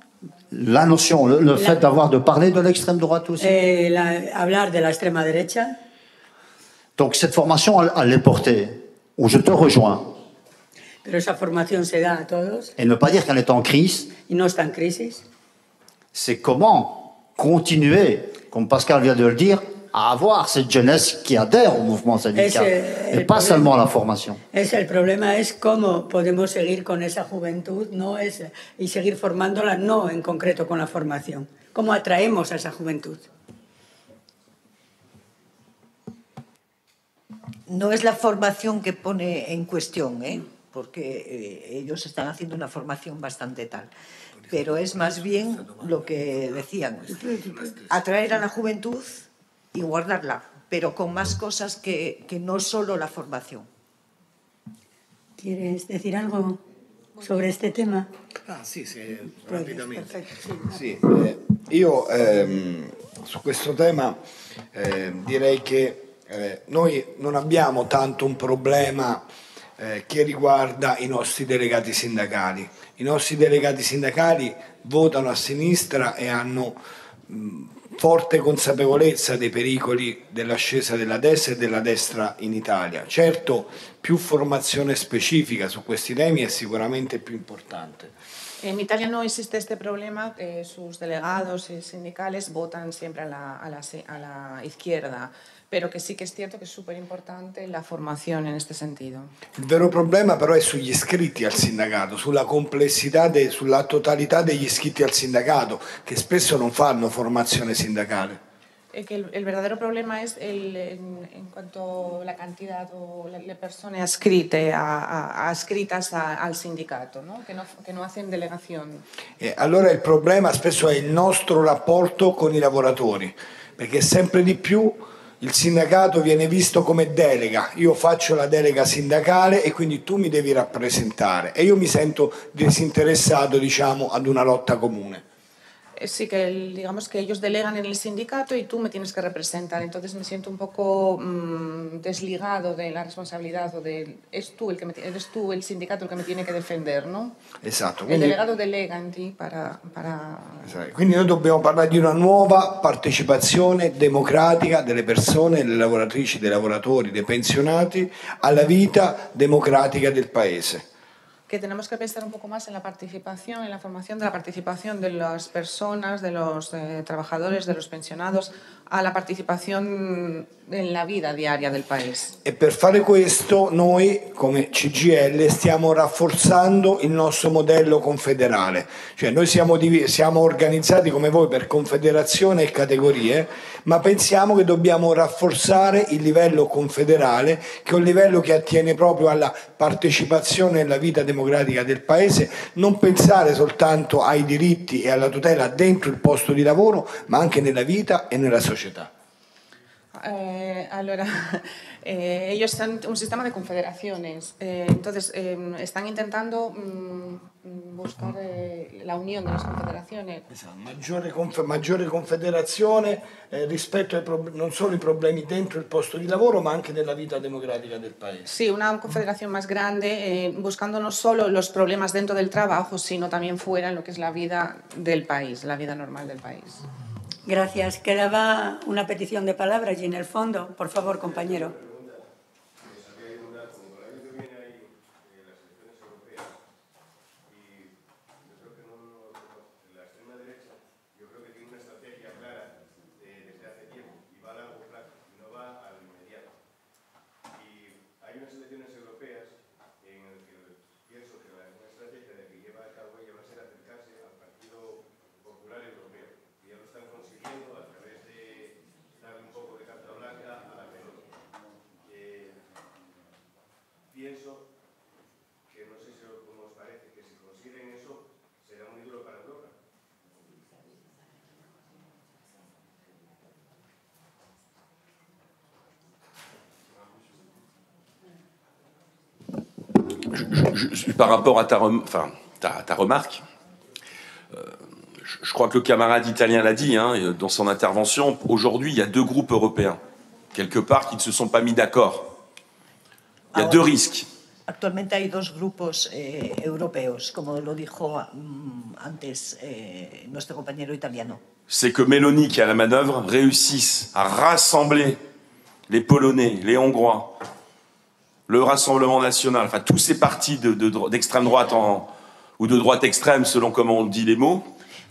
La notion, le fait d'avoir de parler de l'extrême droite aussi. Hablar de la extrema derecha. Donc cette formation, elle est portée, où je te rejoins. Pero esa formación se da a todos Et ne pas dire qu'elle est en crise, y no está en crisis. c'est comment continuer, comme Pascal vient de le dire, à avoir cette jeunesse qui adhère au mouvement syndical, et pas seulement à la formation. El problema es cómo podemos seguir con esa juventud y seguir formándola, no en concreto con la formación. ¿Cómo atraemos a esa juventud? No es la formación que pone en cuestión, porque ellos están haciendo una formación bastante tal. Pero es más bien lo que decían, atraer a la juventud y guardarla, pero con más cosas que no solo la formación. ¿Quieres decir algo sobre este tema? Sì, rapidamente. Perfetto, Sì, io su questo tema direi che noi non abbiamo tanto un problema che riguarda i nostri delegati sindacali. I nostri delegati sindacali votano a sinistra e hanno forte consapevolezza dei pericoli dell'ascesa della destra e della destra in Italia. Certo, più formazione specifica su questi temi è sicuramente più importante. En Italia no existe este problema, sus delegados y sindicales votan siempre a la izquierda, pero que sí que es cierto que es súper importante la formación en este sentido. Il vero problema però è sugli iscritti al sindacato, sulla complessità, sulla totalità degli iscritti al sindacato, che spesso non fanno formazione sindacale. Que el verdadero problema es en cuanto a la cantidad o le persone adscritas al sindacato, ¿no? Que no hacen delegación. Allora il problema spesso è il nostro rapporto con i lavoratori, perché sempre di più il sindacato viene visto come delega. Io faccio la delega sindacale e quindi tu mi devi rappresentare e io mi sento disinteressato, diciamo, ad una lotta comune. Sí, que digamos que ellos delegan en el sindicato y tú me tienes que representar. Entonces me siento un poco desligado de la responsabilidad eres tú el sindicato el que me tiene que defender, ¿no? Esatto. El delegado delega en ti para... Esatto. Quindi noi dobbiamo parlare di una nuova partecipazione democratica delle persone, delle lavoratrici, dei lavoratori, dei pensionati alla vita democratica del paese. Que tenemos que pensar un poco más en la participación, en la formación de la participación de las personas, de los trabajadores, de los pensionados, a la partecipazione nella vita diaria del paese. E per fare questo noi come CGIL stiamo rafforzando il nostro modello confederale, cioè noi siamo organizzati come voi per confederazione e categorie, ma pensiamo che dobbiamo rafforzare il livello confederale, che è un livello che attiene proprio alla partecipazione nella vita democratica del paese, non pensare soltanto ai diritti e alla tutela dentro il posto di lavoro, ma anche nella vita e nella società. Allora, ellos están un sistema de confederaciones, entonces están intentando buscar la unión de las confederaciones. Maggiore confederazione rispetto ai non solo i problemi dentro il posto di lavoro, ma anche nella vita democratica del paese. Sí, una confederación más grande, buscando no solo los problemas dentro del trabajo, sino también fuera en lo que es la vida del país, la vida normal del país. Gracias. Quedaba una petición de palabra allí en el fondo. Por favor, compañero. Pienso que no sé si cómo os parece que si consiguen eso será muy duro para Europa. Par rapport à ta remarque, je crois que le camarade italien l'a dit dans son intervention, aujourd'hui il y a deux groupes européens, quelque part, qui ne se sont pas mis d'accord. Il y a deux risques. Actualmente hay dos grupos europeos, como lo dijo antes nuestro compañero italiano. C'est que Meloni, qui est à la manœuvre, réussisse à rassembler les Polonais, les Hongrois, le Rassemblement national, enfin tous ces partis d'extrême droite ou de droite extrême, selon comment on dit les mots.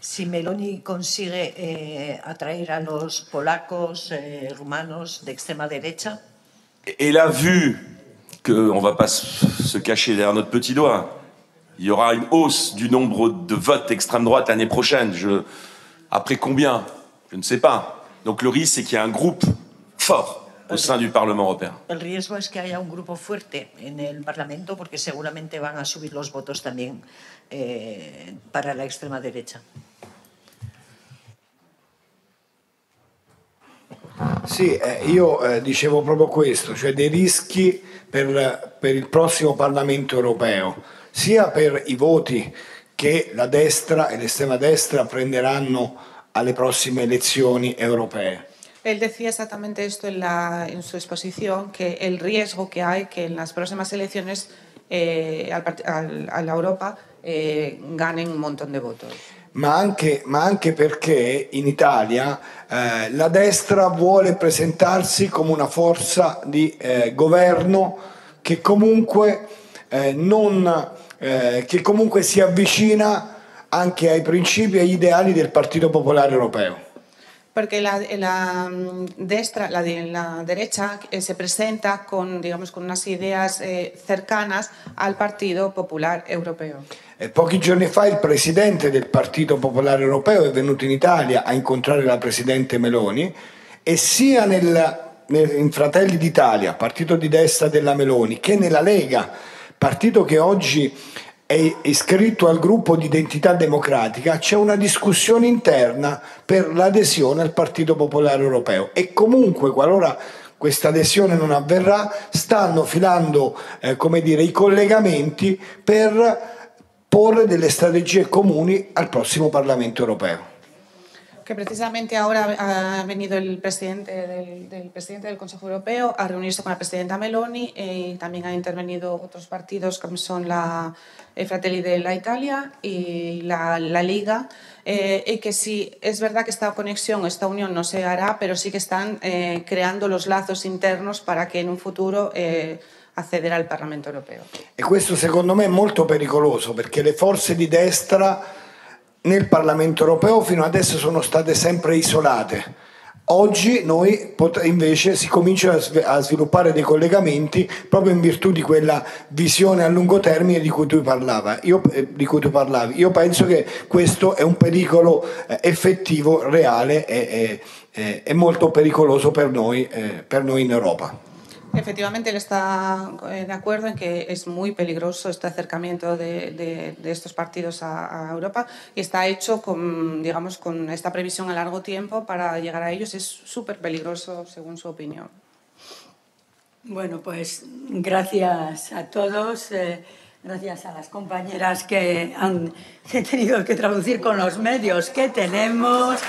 Si Meloni consigue atraer a los polacos, rumanos de extrema derecha. Et là, vu qu'on ne va pas se cacher derrière notre petit doigt, il y aura une hausse du nombre de votes d'extrême droite l'année prochaine. Après combien? Je ne sais pas. Donc le risque, c'est qu'il y ait un groupe fort au sein du Parlement européen. El riesgo es que haya un grupo fuerte en el Parlamento porque seguramente van a subir los votos también para la extrema derecha. Sì, io dicevo proprio questo, cioè dei rischi per il prossimo Parlamento europeo, sia per i voti che la destra e l'estrema destra prenderanno alle prossime elezioni europee. Él decía exactamente esto en su exposición, que el riesgo que hay que en las próximas elecciones a la Europa ganen un montón de votos. Ma anche perché in Italia la destra vuole presentarsi come una forza di governo che comunque che comunque si avvicina anche ai principi e agli ideali del Partito Popolare Europeo. Porque la derecha se presenta con, digamos, con unas ideas cercanas al Partido Popular Europeo. Pochi giorni fa il presidente del Partito Popolare Europeo è venuto in Italia a incontrare la presidente Meloni e sia in Fratelli d'Italia, partito di destra della Meloni, che nella Lega, partito che oggi è iscritto al gruppo di Identità Democratica, c'è una discussione interna per l'adesione al Partito Popolare Europeo e comunque qualora questa adesione non avverrà stanno filando i collegamenti per porre delle strategie comuni al prossimo Parlamento Europeo. Que precisamente ahora ha venido el presidente del Consejo Europeo a reunirse con la presidenta Meloni y también han intervenido otros partidos como son la Fratelli d'Italia y la Liga, y que sí, es verdad que esta conexión, esta unión no se hará, pero sí que están creando los lazos internos para que en un futuro accedere al Parlamento europeo. E questo secondo me è molto pericoloso perché le forze di destra nel Parlamento europeo fino adesso sono state sempre isolate. Oggi noi invece si cominciano a sviluppare dei collegamenti proprio in virtù di quella visione a lungo termine di cui tu parlavi. Io penso che questo è un pericolo effettivo, reale e molto pericoloso per noi in Europa. Efectivamente, él está de acuerdo en que es muy peligroso este acercamiento de estos partidos a Europa y está hecho con esta previsión a largo tiempo para llegar a ellos. Es súper peligroso, según su opinión. Bueno, pues gracias a todos, gracias a las compañeras que han tenido que traducir con los medios que tenemos,